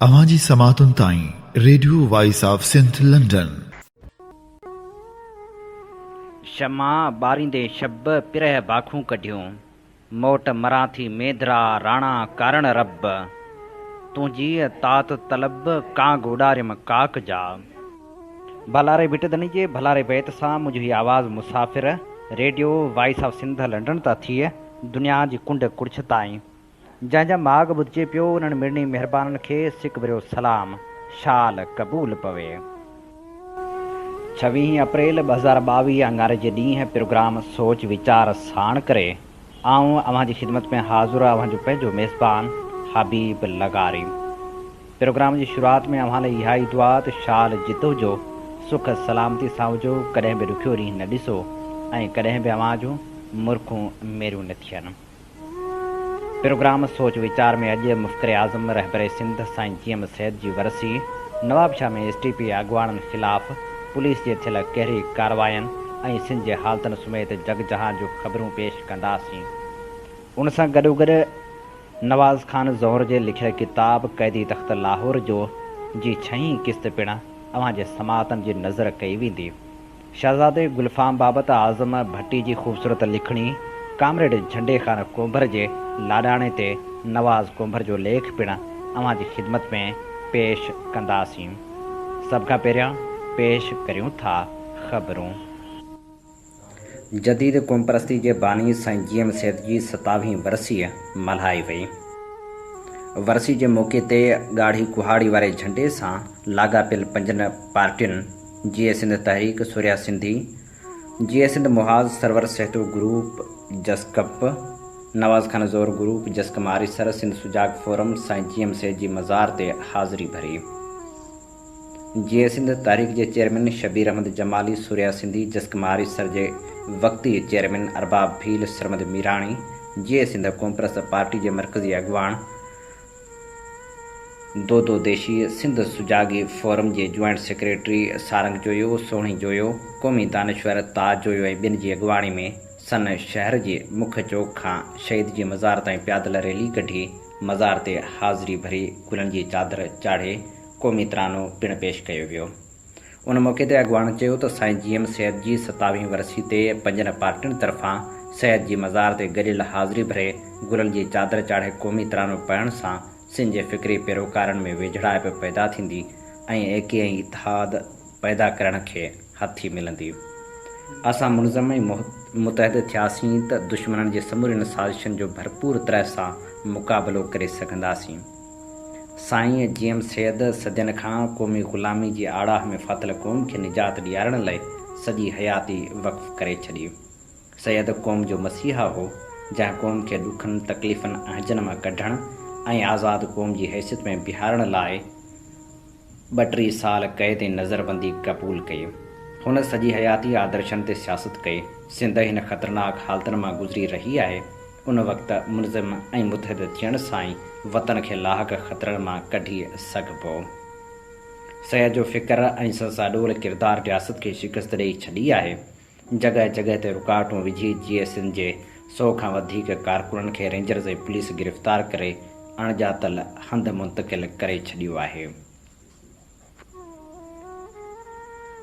अवाजी समातुन ताई radio voice of Sindh London. शमा बारिंदे शब पिरह बाखूं कढियूं, मोट मराठी मेदरा राणा कारण रब, तुझी तात तलब कां गोडारिम काक जा। भलारे बिट दनिजे भलारे बैत सां मुझी आवाज़ मुसाफ़िर radio voice of Sindh London ता थिए दुनिया जी कुंड कुर्छ ताईं। जंहिंजा माग ॿुधिजे पियो उन्हनि मिड़नी महिरबाननि खे सिक भरियो सलाम, शाल क़बूल पवे। 26 अप्रैल 2022 अंगारे जे ॾींहुं प्रोग्राम सोच वीचार साण करे आऊं अव्हां जी ख़िदमत में हाज़ुर अव्हां जो पंहिंजो मेज़बान हबीब लगारी। प्रोग्राम जी शुरूआत में अव्हां लाइ इहा ई दुआ त शाल जितो जो सुख सलामती सां हुजो, कॾहिं बि ॾुखियो ॾींहुं न ॾिसो ऐं कॾहिं बि अव्हां जूं मुर्खूं मेरियूं न थियनि। प्रोग्राम सोच वीचार में अॼु मुफ़्तिर आज़म रहबर सिंध साईं जीएम सैद जी वरसी, नवाबशाह में एसटीपी अॻुवाणनि ख़िलाफ़ पुलिस जे थियल कहिड़ी कार्रवाइनि ऐं सिंध जे हालतुनि समेत जग जहान जूं ख़बरूं पेश कंदासीं। उन सां गॾोगॾु नवाज़ ख़ान ज़ोहर जे लिखियल किताब क़ैदी तख़्त लाहौर जो जी 6हीं क़िस्त पिणु अव्हां जे समातनि जी नज़र कई वेंदी। शहज़ादे गुलफ़ाम बाबति आज़म भट्टी जी ख़ूबसूरत लिखणी कामरेड झंडे ख़ान कोंभर जे लाॾाणे ते नवाज़ कोंभर जो लेख पिणु अव्हां जी ख़िदमत में पेश कंदासीं। सभ खां पहिरियां पेश करियूं था ख़बरूं। जदीद क़ौमपरस्ती जे बानी साईं जीएम सैद जी 27वीं वरसी मल्हाई वई। वरसी जे मौक़े ते ॻाढ़ी कुहाड़ी वारे झंडे सां लाॻापियल 5 पार्टियुनि जीअं सिंध तहरीक, सूर्या सिंधी, जीअं सिंध मुहाज़ सरवर सहतो ग्रुप जसकप, नवाज़ ख़ान ज़ोहर ग्रुप जसकम आरिसर, सिंध सुजाग फोरम साईं जीएम सैद जी मज़ार ते हाज़िरी भरी। जीअं सिंध तहरीक जे चेयरमैन शबीर अहमद जमाली, सूर्या सिंधी, जसकम आरिसर जे वक़्ती चेयरमैन अरबाब भील सरमद मीराणी, जीअं सिंध क़ौमपरस्त पार्टी जे मरकज़ी अॻुवाण दो देशी, सिंध सुजागी फोरम जे जॉइंट सेक्रेटरी सारंग जोयो, सोहिणी जोयो, क़ौमी दानिश्वर ताज जोयो ऐं ॿिनि जी अॻुवाणी में सन शहर जे मुख्य चौक खां शहीद जी मज़ार ताईं पैदल रैली कढी मज़ार ते हाज़िरी भरी गुलनि जी चादर चाढ़े क़ौमी तरानो पिणु पेश कयो वियो। उन मौक़े ते अॻुवाण चयो त साईं जीएम सैद जी 27वीं वरसी ते 5 पार्टियुनि तरफ़ां सैद जी मज़ार ते गॾियल हाज़िरी भरे गुलनि जी चादर चाढ़े क़ौमी तरानो पढ़ण सां सिंध जे फ़िक्री पैरोकारनि में वेझड़ाइप पैदा थींदी ऐं एके ऐं इतिहाद पैदा करण खे हथी मिलंदी। असां मुनज़म ऐं मुतहद थियासीं त दुश्मननि जे समूरनि साज़िशुनि जो भरपूर तरह सां मुक़ाबिलो करे सघंदासीं। साईं जीएम सैद सदियनि खां क़ौमी ग़ुलामी जी आड़ाह में फाथल क़ौम खे निजात ॾियारण लाइ सॼी हयाती वक़्फ़ करे छॾी। सैद क़ौम जो मसीहा हो, जंहिं क़ौम खे ॾुखनि तकलीफ़नि अहजनि मां कढण ऐं आज़ाद क़ौम जी हैसियत में बिहारण लाइ 32 साल क़ैद ऐं नज़रबंदी क़बूल कई। हुन सॼी हयाती आदर्शनि ते सियासत कई। सिंध हिन ख़तरनाक हालतुनि मां गुज़री रही आहे। उन वक़्तु मुनज़म ऐं मुतहद थियण सां ई वतन खे लाहक ख़तरनि मां कढी सघिबो। सैद जो फ़िक्र ऐं संसाडोल किरदारु रियासत खे शिकस्त ॾेई छॾी आहे। जॻह जॻह ते रुकावटूं विझी जीअं सिंध जे 100 खां वधीक कारकुननि खे रेंजर्स ऐं पुलिस गिरफ़्तार करे अणॼातल हंधि मुंतक़िल करे छॾियो आहे।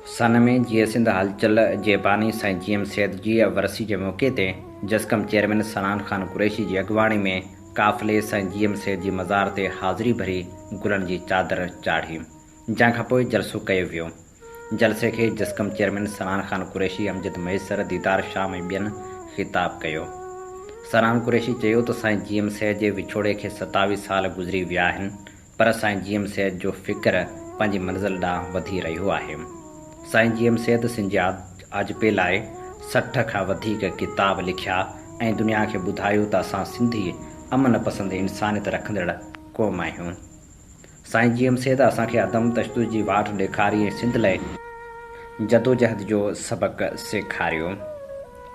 सन में जीअं सिंध हलचल जे बानी साईं जीएम सैद जी वरसी जे मौक़े ते जसकम चेयरमैन सनान ख़ान कुरैशी जी अॻुवाणी में काफ़िले साईं जीएम सैद जी मज़ार ते हाज़िरी भरी गुलनि जी चादर चाढ़ी, जंहिं खां पोइ जलसो कयो वियो। जलसे खे जसकम चेयरमैन सनान ख़ान कुरैशी, अमजद मैसर, दीदार शाम ऐं ॿियनि ख़िताब कयो। सनान कुरैशी चयो त साईं जीएम सैद जे विछोड़े खे 27 साल गुज़री विया आहिनि, पर साईं जीएम सैद जो फ़िक्र पंहिंजी मंज़िल ॾांहुं वधी रहियो आहे। साईं जीएम सैद सिंध जे आजपे लाइ 60 खां वधीक किताब लिखिया ऐं दुनिया खे ॿुधायो त असां सिंधी अमन पसंद इंसानियत रखंदड़ क़ौम आहियूं। साईं जीएम सैद असांखे अदम तशदुद जी वाट ॾेखारी ऐं सिंध लाइ जदोजहद जो सबक़ सेखारियो।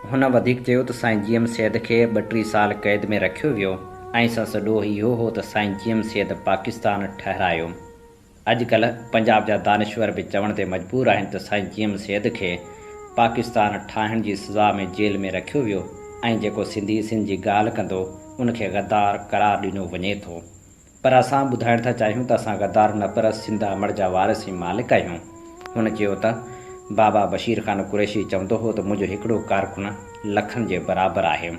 हुन वधीक चयो त साईं जीएम सैद खे 32 साल क़ैद में रखियो वियो ऐं सां सॼो इहो हो त साईं जीएम सैद पाकिस्तान ठहिरायो। अॼुकल्ह पंजाब जा दानिश्वर बि चवण ते मजबूर आहिनि त साईं जीएम सैद खे पाकिस्तान ठाहिण जी सज़ा में जेल में रखियो वियो ऐं जेको सिंधी सिंध जी ॻाल्हि कंदो उनखे गद्दार करार ॾिनो वञे थो। पर असां ॿुधाइण था चाहियूं त असां गद्दार न पर सिंध अमड़ जा वारिस ऐं मालिक आहियूं। हुन चयो त बाबा बशीर ख़ान कुरैशी चवंदो हो त मुंहिंजो हिकिड़ो कारकुन लखनि जे बराबरि आहे।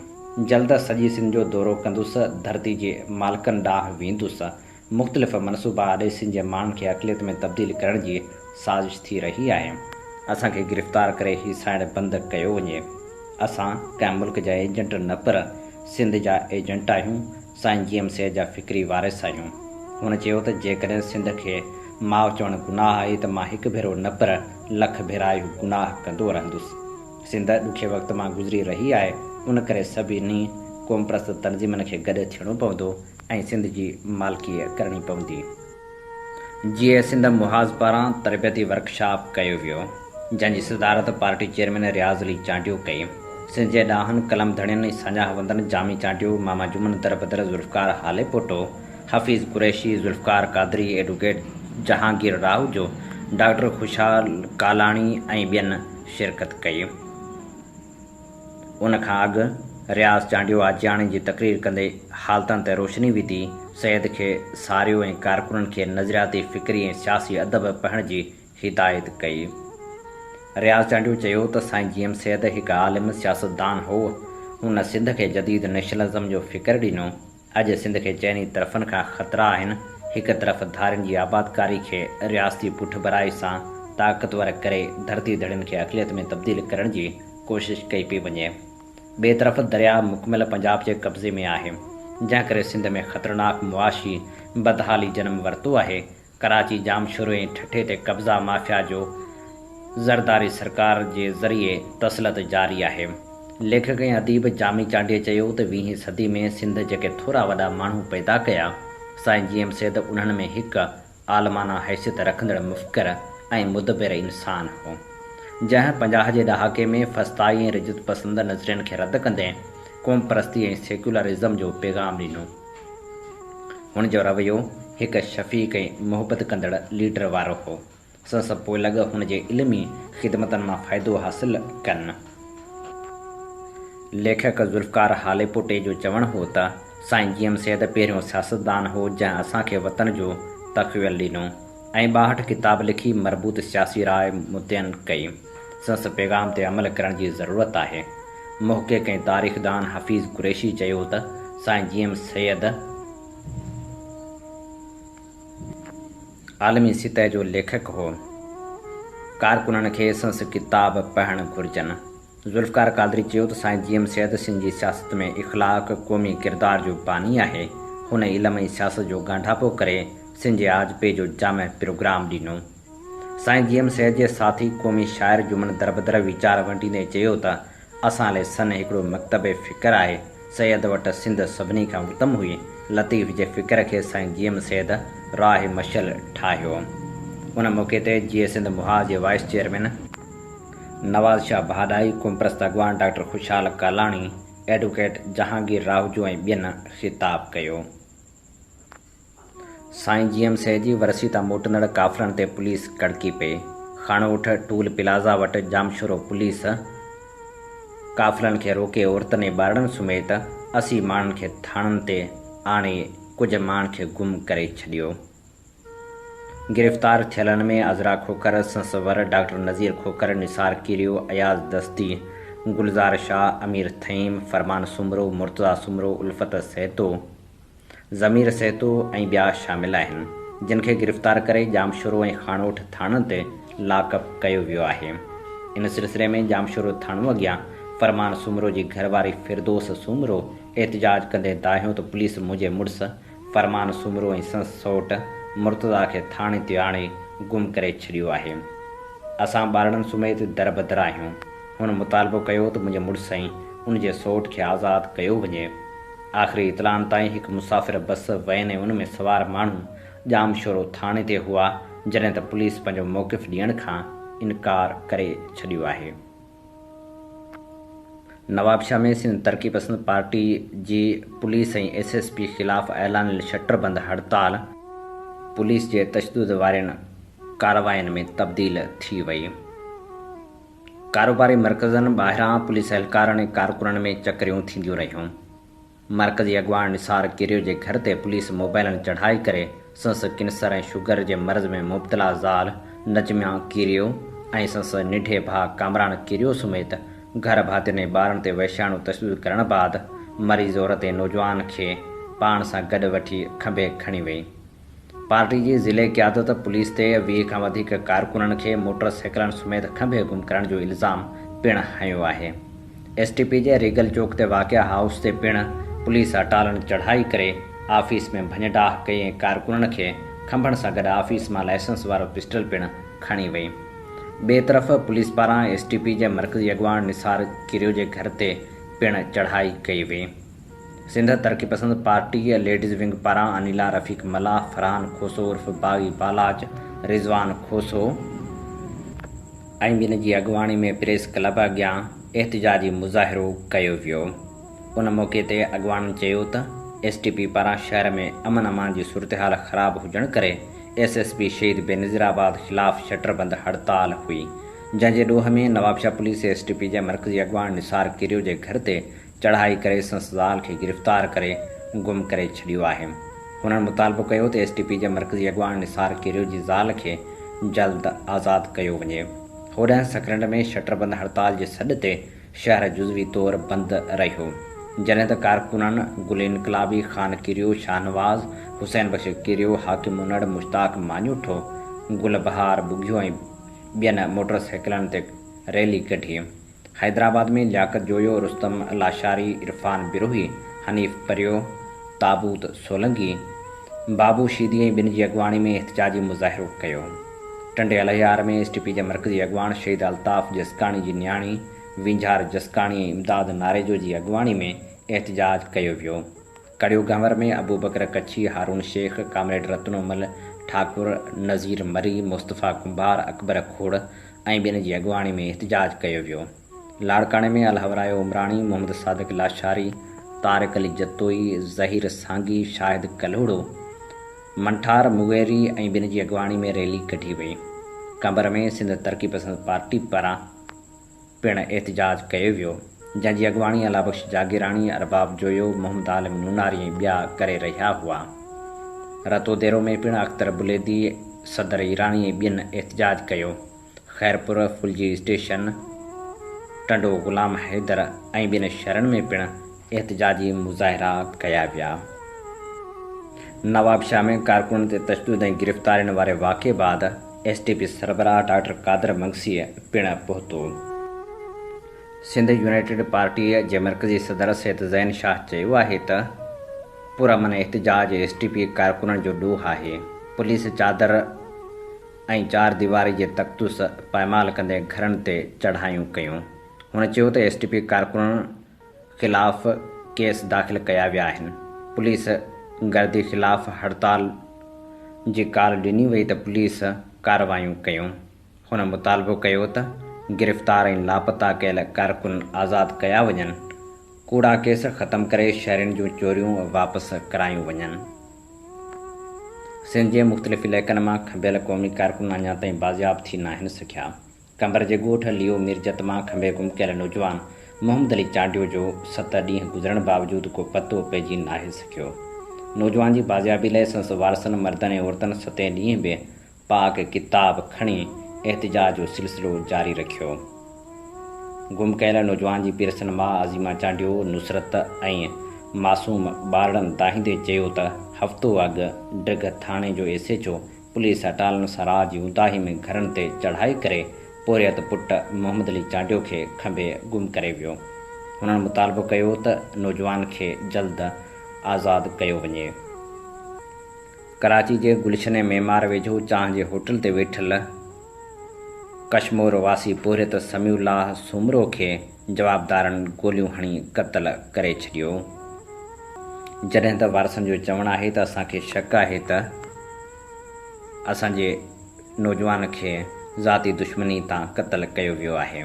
जल्द सॼी सिंध जो दौरो कंदुसि, धरती जे मालिकनि ॾांहुं वेंदुसि। मुख़्तलिफ़ मनसूबा आॾे सिंध जे माण्हुनि खे अक़लियत में तब्दील करण जी साज़िश थी रही आहे। असांखे गिरफ़्तार करे हीसाइण बंदि कयो वञे। असां कंहिं मुल्क जा एजेंट न पर सिंध जा एजेंट आहियूं, साईं जीएम सैद जा फ़िक्री वारिस आहियूं। हुन चयो त जेकॾहिं सिंध खे माउ चवणु गुनाह आहे त मां हिकु भेरो न पर लख भेरा इहो गुनाह कंदो रहंदुसि। सिंध ॾुखे वक़्त मां गुज़री रही आहे, उन करे सभिनी क़ौम परस्त तनज़ीमनि खे गॾु थियणो पवंदो ऐं सिंध जी मालिकी करणी पवंदी। जीअं सिंध मुहाज़ पारां तरबियती वर्कशॉप कयो वियो, जंहिंजी सदारत पार्टी चेयरमैन रियाज़ अली चांडियो कई। सिंध जे ॾांहनि कलम धड़ियनि साझा हवंदनि जामी चांडियो, मामा जुमन दरबदर, ज़ुल्फ़कार हाले पोटो, हफ़ीज़ कुरैशी, ज़ुल्फ़कार कादरी, एडवोकेट जहांगीर राहूजो, डॉक्टर खुशहाल कालाणी ऐं ॿियनि शिरकत कई। उन खां अॻु रियाज़ चांडियो आजियाणी जी तक़रीर कंदे हालतनि ते रोशनी विधी, सैद खे सारियो ऐं कारकुननि खे नज़रियाती फ़िक्री ऐं सियासी अदब पढ़ण जी हिदायत कई। रियाज़ चांडियो चयो त साईं जीएम सैद हिकु आलिम सियासतदान हो। हुन सिंध खे जदीद नेशनलिज़म जो फ़िक्र ॾिनो। अॼु सिंध खे चइनी तरफ़नि खां ख़तरा आहिनि। हिकु तरफ़ धारियुनि जी आबादकारी खे रियासती पुठभराई सां ताक़तवर करे धरती धड़ियुनि खे अक़लियत में तब्दील करण जी कोशिश कई पई वञे। ॿिए तरफ़ दरिया मुकमिल पंजाब जे कब्ज़े में आहे, जंहिं करे सिंध में ख़तरनाक मुआशी बदहाली जनम वरितो आहे। कराची जाम शुरू ऐं ठठे ते कब्ज़ा माफ़िया जो ज़रदारी सरकार जे ज़रिए तसलत जारी आहे। लेखक ऐं अदीब जामी चांडिये चयो त 20वीं सदी में सिंध जेके थोरा वॾा माण्हू पैदा कया, साईं जीएम सैद उन्हनि में हिकु आलमाना हैसियत रखंदड़ मुफ़्किर ऐं मुदबिर इंसान हो, जंहिं 50 जे ॾहाके में फस्ताई ऐं रिजत पसंद नज़रियनि खे रद्द कंदे क़ौम परस्ती ऐं सेक्युलरिज़म जो पैगाम ॾिनो। हुन जो रवैयो हिकु शफ़ीक़ ऐं मुहबत कंदड़ लीडर वारो हो। संस पोइ लॻ हुन जे इल्मी ख़िदमतनि मां फ़ाइदो हासिल कनि। लेखक ज़ुल्फ़कार हाले पोटे जो चवणु हो त साईं जीएम सैद पहिरियों सियासतदान हो जंहिं असांखे वतन जो तख़्यल ॾिनो ऐं 62 किताब लिखी मरबूत सियासी राय मुतयन कई। संस पैगाम ते अमल करण जी ज़रूरत आहे। मुहक़िक़ ऐं तारीख़दान हफ़ीज़ कुरैशी चयो त साईं जीएम सैद आलमी सतह जो लेखक हो। कारकुननि खे संस किताब पढ़णु घुरिजनि। ज़ुल्फ़कार कादरी चयो त साईं जीएम सैद सिंध जी सियासत में इख़लाक़ क़ौमी किरदार जो बानी आहे। हुन इल्म ऐं सियासत जो ॻांढापो करे सिंध जे आजपे जो जाम प्रोग्राम ॾिनो। साईं जीएम सैद जे साथी क़ौमी शाइर जुमन दरबदर वीचार वंडींदे चयो त असां लाइ सन हिकिड़ो मकतब फ़िक्र आहे। सैद वटि सिंध सभिनी खां उत्तम हुई। लतीफ़ जे फ़िक्र खे साईं जीएम सैद राह मशल ठाहियो। उन मौक़े ते जीअं सिंध मुहाज़ जे वाइस चेयरमैन नवाज़ शाह भाडाई, क़ौम परस्त अॻवान डॉक्टर खुशहाल कालाणी, एडवोकेट जहांगीर राहूजो ऐं ॿियनि ख़िताब कयो। साईं जीएम सैद जी वरसी तां मोटंदड़ काफ़िलनि ते पुलिस कड़की पई। खाणोठ टूल प्लाज़ा वटि जामशोरो पुलिस काफ़िलनि खे रोके औरतुनि ऐं ॿारनि समेत 80 माण्हुनि खे थाणनि ते आणे कुझु माण्हुनि खे गुम करे छॾियो। गिरफ़्तार थियलनि में अज़रा खोखर, संसवर डॉक्टर नज़ीर खोखर, निसार कीरियो, अयाज़ दस्ती, गुलज़ार शाह, अमीर थईम, फरमान सुमरो, मुर्तज़ा सुमरो, उल्फत सहतो, ज़मीर सहतो ऐं ॿिया शामिल आहिनि, जिन खे गिरफ़्तार करे जामशोरो ऐं खाणोठ थाणनि ते लाकअप कयो वियो आहे। इन सिलसिले में जामशोरो थाणो अॻियां फरमान सुमरो जी घरवारी फिरदोस सुमरो एहतिजाज कंदे दाहियो त पुलिस मुंहिंजे मुड़ुसु फरमान सुमरो ऐं संस सौट मुर्तज़ा खे थाणे ते आणे गुम करे छॾियो आहे। असां ॿारनि समेत दरबदर आहियूं। हुन मुतालबो कयो त मुंहिंजे मुड़ुस ऐं उन जे सौट खे आज़ादु कयो वञे। आख़िरी इतलान ताईं हिकु मुसाफ़िर बस वैन ऐं उन में सवार माण्हू जामशोरो थाणे ते हुआ, जॾहिं त पुलिस पंहिंजो मौक़िफ़ ॾियण खां इनकार करे छॾियो आहे। नवाबशाह में सिंध तरक़ी पसंद पार्टी जी पुलिस ऐं SSP ख़िलाफ़ ऐलानियल शटरबंद हड़ताल पुलिस जे तशदुद वारनि कार्रवाइनि में तब्दील थी वई। कारोबारी मर्कज़नि ॿाहिरां पुलिस एहलकारनि ऐं कारकुननि में चकरियूं थींदियूं रहियूं। मरकज़ी अॻवान निसार किरियो जे घर ते पुलिस मोबाइलनि चढ़ाई करे संस कैंसर ऐं शुगर जे मर्ज़ में मुब्तला ज़ाल नजमिया किरियो ऐं संस निढे भाउ कामरान किरियो समेत घर भातियुनि ऐं ॿारनि ते वैश्याणु तशदुद करण बाद मरीज़ औरत ऐं नौजवान खे पाण सां गॾु वठी खंभे खणी वई। पार्टी जी ज़िले क़यादत पुलिस ते 20 खां वधीक कारकुननि खे मोटरसाइकिलनि समेत खंभे गुम करण जो इल्ज़ाम पिणु हंयो आहे। STP जे रीगल चौक ते वाक़िआ हाउस ते पिणु पुलिस अटालनि चढ़ाई करे ऑफिस में भञडाह कई ऐं कारकुननि खे खंभण सां गॾु ऑफिस मां लाइसेंस वारो पिस्टल पिणु खणी वई। ॿिए तरफ़ पुलिस पारां STP जे मरकज़ी अॻवान निसार किरियो जे घर ते पिणु चढ़ाई कई वई। सिंध तरक़ी पसंद पार्टी लेडीज़ विंग पारां अनिला रफ़ीक मल्ला, फरहान खोसो उर्फ़ बागी बालाज, रिज़वान खोसो ऐं ॿिनि जी अॻवाणी में प्रेस क्लब अॻियां एहतिजाजी मुज़ाहिरो कयो वियो। उन मौक़े ते अॻवाननि चयो त STP पारां शहर में अमन अमान जी सूरतहाल ख़राब हुजण करे SSP शहीद बेनज़ीराबाद ख़िलाफ़ शटरबंद हड़ताल हुई, जंहिंजे ॾोह में नवाबशाह पुलिस STP जे मरकज़ी अॻवान निसार किरियो जे घर ते चढ़ाई करे संस ज़ाल खे गिरफ़्तार करे गुम करे छॾियो आहे। हुननि मुतालबो कयो त STP जे मरकज़ी अॻवान निसार किरियो जी ज़ाल खे जल्द आज़ादु कयो वञे। होॾांहुं सकरंड में शटरबंद हड़ताल जे सॾ ते शहर जुज़वी तौरु बंदि रहियो, जॾहिं त कारकुननि गुल इनकलाबी ख़ान किरियो, शाहनवाज़ हुसैन बख्श किरियो, हाकिम उनड़, मुश्ताक मान्यूठो, गुल बहार बुघियो ऐं ॿियनि मोटरसाइकिलनि ते रैली कढी। हैदराबाद में लियाकत जोयो, रुस्तम लाशारी, इरफान बिरोही, हनीफ़ परियो, ताबूत सोलंगी, बाबू शीदी ऐं ॿिनि जी अॻवाणी में एहतिजाजी मुज़ाहिरो कयो। टंडे अलहियार में STP जे मरकज़ी अॻवान शहीद अल्ताफ़ जसकाणी जी न्याणी विंझार जसकाणी ऐं इमदाद नारेजो जी अॻवाणी में एहतिजाज कयो वियो। कड़ियो गंवर में अबू बकर कच्छी, हारून शेख, कामरेड रत्नोमल ठाकुर, नज़ीर मरी, मुस्तफ़ा कुंभार, अकबर खोड़ ऐं ॿिनि जी अॻवाणी में एहतिजाज कयो वियो। लाड़काणे में अलहवरायो उमराणी, मोहम्मद सादिक लाशारी, तारिक अली जतोई, ज़हीर सांगी, शाहिद कल्होड़ो, मंठार मुगेरी ऐं ॿिनि जी अॻवाणी में रैली कढी वई। कंबर में सिंध तरक़ी पसंद पार्टी पारां पिणु एहतिजाज कयो वियो, जंहिंजी अॻवाणी अलाबख्श जागीराणी, अरबाब जोयो, मोहम्मद आलिम नूनारी ऐं ॿिया करे रहिया हुआ। रतोदेरो में पिणु अख्तर बुलेदी, सदर ईरानी ऐं ॿियनि एहतिजाज कयो। ख़ैरपुर, फुलजी स्टेशन, टंडो ग़ुलाम हैदर ऐं ॿियनि शहरनि में पिणु एहतिजाजी मुज़ाहिरा कया विया। नवाबशाह में कारकुननि ते तशदुद ऐं गिरफ़्तारियुनि वारे वाक़े बाद STP सरबराह डॉक्टर कादर मंगसीअ पिणु पहुतो। सिंध यूनाइटेड पार्टीअ जे मरकज़ी सदर सैयद ज़ैन शाह चयो आहे त पुरअमन एहतिजाज STP कारकुननि जो ॾोह आहे। पुलिस चादर ऐं चार दीवारी जे तख़्तुस पायमाल कंदे घरनि ते चढ़ायूं कयूं। हुन चयो त STP कारकुननि ख़िलाफ़ केस दाख़िल कया विया आहिनि। पुलिस गर्दी ख़िलाफ़ हड़ताल जी काल ॾिनी वई त पुलिस कार्रवायूं कयूं। हुन मुतालबो कयो त गिरफ़्तार ऐं लापता कयल कारकुन आज़ादु कया वञनि, कूड़ा केस ख़तमु करे शहरनि जूं चोरियूं वापसि करायूं वञनि। सिंध जे मुख़्तलिफ़ इलाइक़नि मां खंभियल क़ौमी कारकुन अञा ताईं बाज़ियाब थी नाहिनि सघिया। कंबर जे ॻोठ लियो मिर्जत मां खंभे गुम कयल नौजवान मोहम्मद अली चांडियो जो 7 ॾींहं गुज़रण बावजूदि को पतो पइजी नाहे सघियो। नौजवान जी बाज़ियाबी लाइ संस वारसनि मर्दनि ऐं औरतनि 7 ॾींहं बि पाक किताब खणी एहतिजाज जो सिलसिलो जारी रखियो। गुम कयल नौजवान जी पिरसन मां अज़ीमा चांडियो नुसरत ऐं मासूम ॿारड़नि दाहींदे चयो त हफ़्तो अॻु ड्रग थाणे जो SHO पुलिस अटालनि सां रात जी उंदाही में घरनि ते चढ़ाई करे पोरियत पुट मोहम्मद अली चांडियो खे खंभे गुम करे वियो। हुननि मुतालबो कयो त नौजवान खे जल्द आज़ादु कयो वञे। कराची जे गुलशन मेमार वेझो चांहि जे होटल ते वेठल कश्मोर वासी पोरियत समीउल्लाह सुमरो खे जवाबदारनि गोलियूं हणी क़त्ल करे छॾियो। जॾहिं त वारसनि जो चवणु आहे त असांखे शक आहे त असांजे नौजवान खे ज़ाती दुश्मनी तां क़त्ल कयो वियो आहे।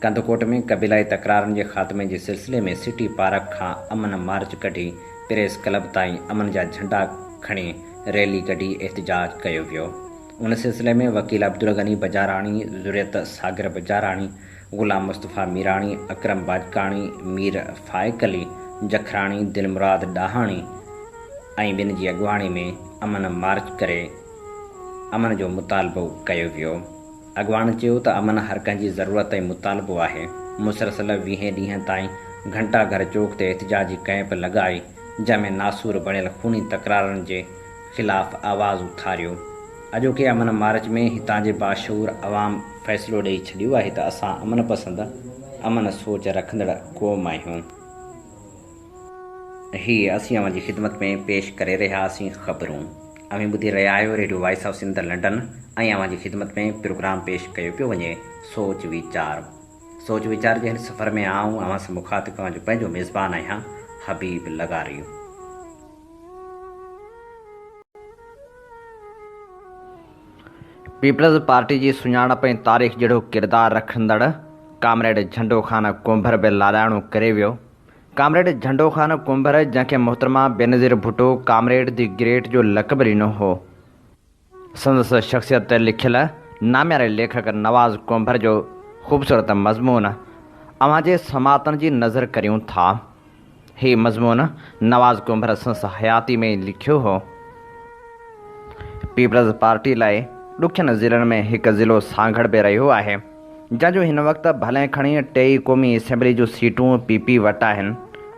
कंदकोट में क़बीलाई तकरारनि जे ख़ात्मे जे सिलसिले में सिटी पार्क खां अमन मार्च कढी प्रेस क्लब ताईं अमन जा झंडा खणी रैली कढी एहतिजाज कयो वियो। उन सिलसिले में वकील अब्दुल गनी बजाराणी, ज़ुरियत सागर बजाराणी, ग़ुलाम मुस्तफ़ा मीराणी, अकरम बाजकाणी, मीर फाइक अली, जखराणी दिलमुराद डाहाणी ऐं ॿिनि जी अॻुवाणी में अमन मार्च करे अमन जो मुतालबो कयो वियो। अॻुवाण चयो त अमन हर कंहिंजी ज़रूरत ऐं मुतालबो आहे। मुसलसल 20 ॾींहं ताईं घंटा घर चौक ते एहतिजाजी कैंप लॻाई, जंहिंमें नासूर बणियल खूनी तकरारनि जे ख़िलाफ़ आवाज़ उथारियो। अॼोके अमन मार्च में हितां जे बाशूर अवाम फ़ैसिलो ॾेई छॾियो आहे त असां अमन पसंद अमन सोच रखंदड़ क़ौम आहियूं। हीअ असीं अवां जी ख़िदमत में पेश करे रहियासीं ख़बरूं। अवी ॿुधी रहिया आहियो radio voice of Sindh London ऐं अवां जी ख़िदमत में प्रोग्राम पेश कयो पियो वञे सोच वीचार जे हिन सफ़र में आऊं अवां सां मुख़ातिब अवां जो पंहिंजो मेज़बान आहियां हबीब लगारी। पीपल्स पार्टी जी सुञाणप ऐं तारीख़ जहिड़ो किरदारु रखंदड़ कामरेड झंडो ख़ान कुंभर बि लाॾाणो करे वियो। कामरेड झंडो ख़ान कुंभर, जंहिंखे मोहतरमा Benazir Bhutto comrade the great जो लक़ब ॾिनो हो, संदसि शख़्सियत ते लिखियल नाम्यारे लेखक नवाज़ कुंभर जो ख़ूबसूरत मज़मून अवां जे समातन जी नज़र करियूं था। हीउ मज़मून नवाज़ कुंभर संदसि हयाती में लिखियो हो। पीपल्स पार्टी लाइ ॾुखियनि ज़िलनि में हिकु ज़िलो सांगड़ बि रहियो आहे, जंहिंजो हिन वक़्तु भले खणी 23 क़ौमी असेंबली जूं सीटूं PP वटि आहिनि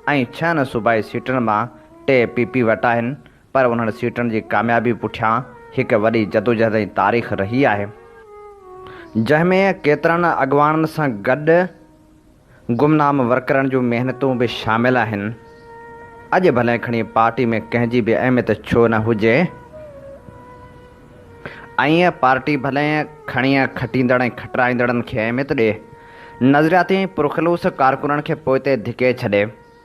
ऐं 6 सूबाई सीटुनि मां 2 PP वटि आहिनि। पर उन्हनि सीटुनि जी कामयाबी पुठियां हिकु वॾी जदोजहद जी तारीख़ रही आहे, जंहिंमें केतिरनि अॻुवाननि सां गॾु गुमनाम वर्करनि जूं महिनतूं बि शामिल आहिनि। अॼु भले खणी पार्टी में कंहिंजी बि अहमियत छो न हुजे, ऐं पार्टी भले खणी खटींदड़ ऐं खटराईंदड़नि खे अहमियत ॾिए, नज़रियाती पुरखलूस कारकुननि खे पोइ ते धिके छॾे,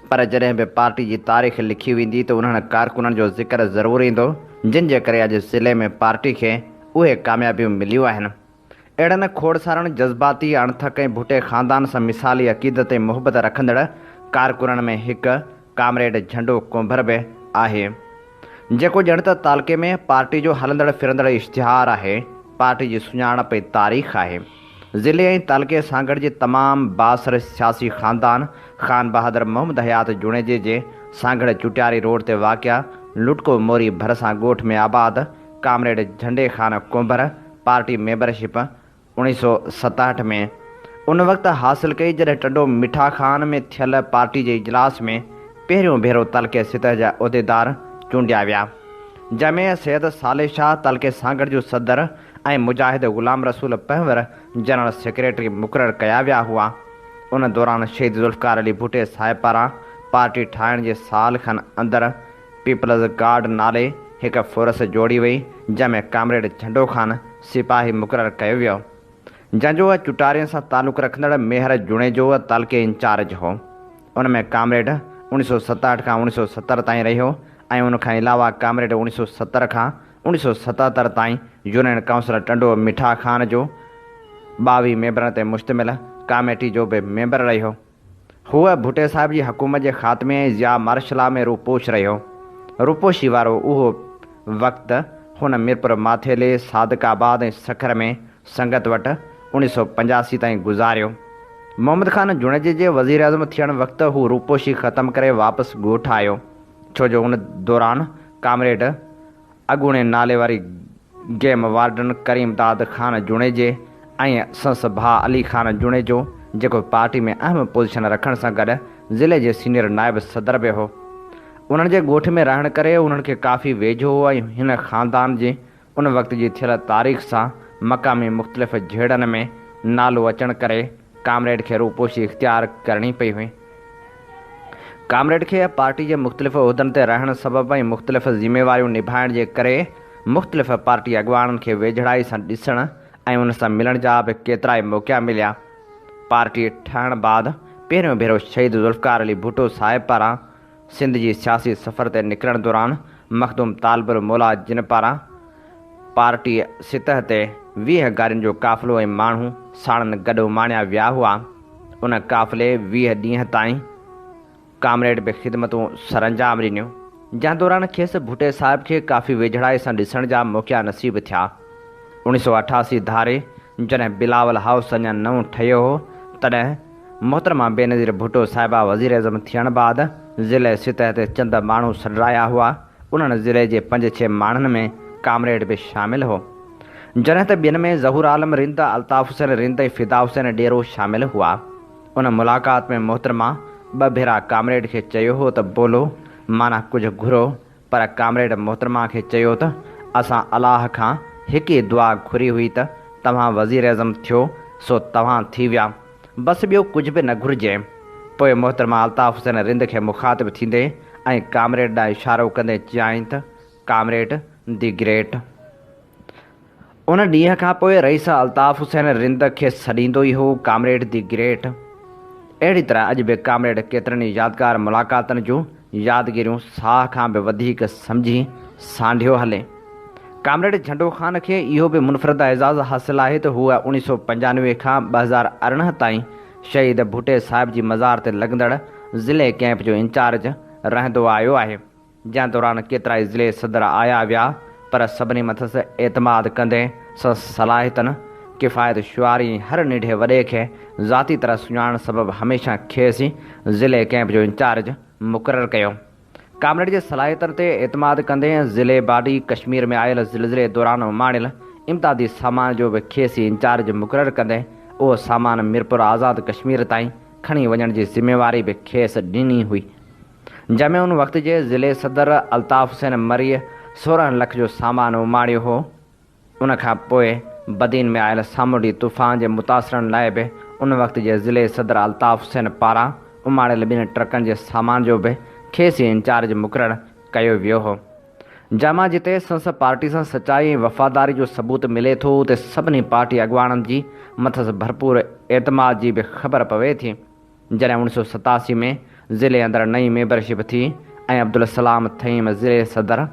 पर जॾहिं बि पार्टी जी तारीख़ लिखी वेंदी त उन्हनि कारकुननि जो ज़िक्र ज़रूरु ईंदो, जिन जे करे अॼु ज़िले में पार्टी खे उहे कामयाबियूं मिलियूं आहिनि। अहिड़नि खोड़सारनि जज़्बाती अणथक ऐं भुटे ख़ानदान सां मिसाली अक़ीदत ऐं मुहबत रखंदड़ कारकुननि में हिकु कामरेड झंडो कुंभर बि आहे, जेको ॼण त तालके में पार्टी जो हलंदड़ फिरंदड़ इश्तिहार आहे, पार्टी जी सुञाणप ऐं तारीख़ आहे। ज़िले ऐं तालके सांगड़ जे तमामु बासर सियासी ख़ानदान ख़ान बहादुर मोहम्मद हयात जुणेजे जे सांगड़ चुटियारी रोड ते वाक़िआ लुटको मोरी भरिसां ॻोठ में आबाद कामरेड झंडे ख़ान कुंभर पार्टी मेंबरशिप 1967 में उन वक़्तु हासिल कई जॾहिं टंडो मिठा ख़ान में थियल पार्टी जे इजलास में पहिरियों भेरो तलके सतह जा उहिदेदार चूंडिया विया, जंहिंमें सैयद साले शाह तलके सांगड़ जो सदर ऐं मुजाहिद ग़ुलाम रसूल पंहिंवर जनरल सेक्रेटरी मुक़ररु कया विया हुआ। उन दौरान शहीद ज़ुल्फ़िकार अली भुट्टे साहिब पारां पार्टी ठाहिण जे साल खनि अंदरि पीपल्स गार्ड नाले हिकु फ़ोर्स जोड़ी वई, जंहिंमें कामरेड झंडो ख़ान सिपाही मुक़ररु कयो वियो, जंहिंजो चुटारियुनि सां तालुक़ु रखंदड़ मेहर जुणेजो तलके इंचार्ज हो। उन में कामरेड 1967 खां 1970 ताईं रहियो ऐं उनखां अलावा कामरेड 1970 खां 1977 ताईं यूनियन काउंसिल टंडो मिठा ख़ान जो 22 मेंबरनि ते मुश्तमिल कमेटी जो बि मेंबर रहियो। हूअ भुट्टे साहिब जी हुकूमत जे ख़ात्मे या मार्शला में रूपोश रहियो। रूपोशी वारो उहो वक़्तु हुन मीरपुर माथेले सादिकाबाद ऐं सखर में संगत वटि 1985 ताईं गुज़ारियो। मोहम्मद ख़ान जुणेजे जे वज़ीर आज़म थियण वक़्तु हू रूपोशी ख़तमु करे वापसि ॻोठ आयो, छो जो उन दौरान कामरेड अॻूणे नाले वारी गेम वार्डन करीमदाद ख़ान जुणेजे ऐं संस भाउ अली ख़ान जुणेजो, जेको पार्टी में अहम पोज़ीशन रखण सां गॾु ज़िले जे सीनियर नायब सदर बि हो, उन्हनि जे ॻोठ में रहण करे उन्हनि खे काफ़ी वेझो हो ऐं हिन ख़ानदान जे उन वक़्त जी थियल तारीख़ सां मक़ामी मुख़्तलिफ़ झेड़नि में नालो अचण करे कामरेड खे रूपोशी इख़्तियार करणी पई हुई। कामरेड खे पार्टी जे मुख़्तलिफ़ उहिदनि ते रहण सबबि ऐं मुख़्तलिफ़ ज़िम्मेवारियूं निभाइण जे करे मुख़्तलिफ़ पार्टी अॻुवाननि खे वेझड़ाई सां ॾिसण ऐं उन सां मिलण जा बि केतिरा ई मौक़ा मिलिया। पार्टी ठहण बैदि पहिरियों भेरो शहीद ज़ुल्फ़िकार अली भुट्टो साहिब पारां सिंध जी सियासी सफ़र ते निकिरण दौरान मखदूम तालिबुल मौला जिन पारां पार्टी सतह ते 20 गाॾियुनि जो काफ़िलो ऐं माण्हू साणनि गॾु माणिया विया हुआ। उन काफ़िले 20 ॾींहं ताईं कामरेड बि ख़िदमतूं सरअंजाम ॾिनियूं, जंहिं दौरान खेसि भुट्टे साहिब खे काफ़ी वेझड़ाई सां ॾिसण जा मौक़ा नसीब थिया। 1988 धारे जॾहिं बिलावल हाउस अञा नओं ठहियो हो, तॾहिं मोहतरमा बेनज़ीर भुट्टो साहिबा वज़ीर आज़म थियण बैदि ज़िले सतह ते चंद माण्हू सॾाया हुआ। उन्हनि ज़िले जे 5-6 माण्हुनि में कामरेड बि शामिल हो, जॾहिं त ॿियनि में ज़हूर आलम रिंद, अल्ताफ़ हुसैन रिंद ऐं फिदा हुसैन डेरो शामिल हुआ। उन मुलाक़ात में मोहतरमा 2 भेरा कामरेड खे चयो हो त बोलो, माना कुझु घुरो, पर कामरेड मोहतरमा खे चयो त असां अलाह खां हिकु ई दुआ घुरी हुई त तव्हां वज़ीर अज़म थियो, सो तव्हां थी विया, बसि ॿियो कुझु बि न घुरिजे। पोइ मोहतरमा अल्ताफ़ हुसैन रिंद खे मुखातिब थींदे ऐं कामरेड ॾांहुं इशारो कंदे चयाईं त कामरेड दी ग्रेट। उन ॾींहं खां पोइ रईस अल्ताफ़ हुसैन रिंद खे सॾींदो ई हो कामरेड दी ग्रेट। अहिड़ी तरह अॼु बि कामरेड केतिरनि ई यादगार मुलाक़ातनि जूं यादगिरियूं साह खां बि वधीक सम्झी सांढियो हले। कामरेड झंडो ख़ान खे इहो बि मुनफ़रद एज़ाज़ हासिलु आहे त हूअ 1995 खां 2018 ताईं शहीद भुटे साहिब जी मज़ार ते लॻंदड़ ज़िले कैंप जो इंचार्ज रहंदो आयो आहे, जंहिं दौरान केतिरा ई ज़िले सदर आया विया, पर सभिनी मथसि एतमाद कंदे सलाहियतनि, किफ़ायत शुआरी हर निढे वॾे खे ज़ाती तरह सुञाणण सबबि हमेशह खेसि ज़िले कैंप जो इंचार्ज मुक़ररु कयो। कामरेड जे सलाहियतनि ते एतमाद कंदे ज़िले बाडी कश्मीर में आयल ज़िलज़िले दौरान उमाणियल इमदादी सामान जो बि खेसि इंचार्ज मुक़ररु कंदे उहो सामान मीरपुर आज़ाद कश्मीर ताईं खणी वञण जी ज़िम्मेवारी बि खेसि ॾिनी हुई, जंहिंमें उन वक़्त जे ज़िले सदर अल्ताफ़ हुसैन मरीअ 16 लख जो सामान उमाणियो हो। उन खां पोइ बदीन में आयल सामूंडी तूफ़ान जे मुतासिरनि लाइ बि उन वक़्त जे ज़िले सदर अल्ताफ़ हुसैन पारां उमाणियल 2 ट्रकनि जे सामान जो बि खेसि इंचार्ज मुक़ररु कयो वियो हो। जंहिंमां जिते संस पार्टी सां सचाई ऐं वफ़ादारी जो सबूत मिले थो, उते सभिनी पार्टी अॻुवाणनि जी मथसि भरपूर एतमाद जी बि ख़बर पवे थी। जॾहिं 1987 में ज़िले अंदरि नई मेंबरशिप थी ऐं अब्दुल सलाम थईम ज़िले सदर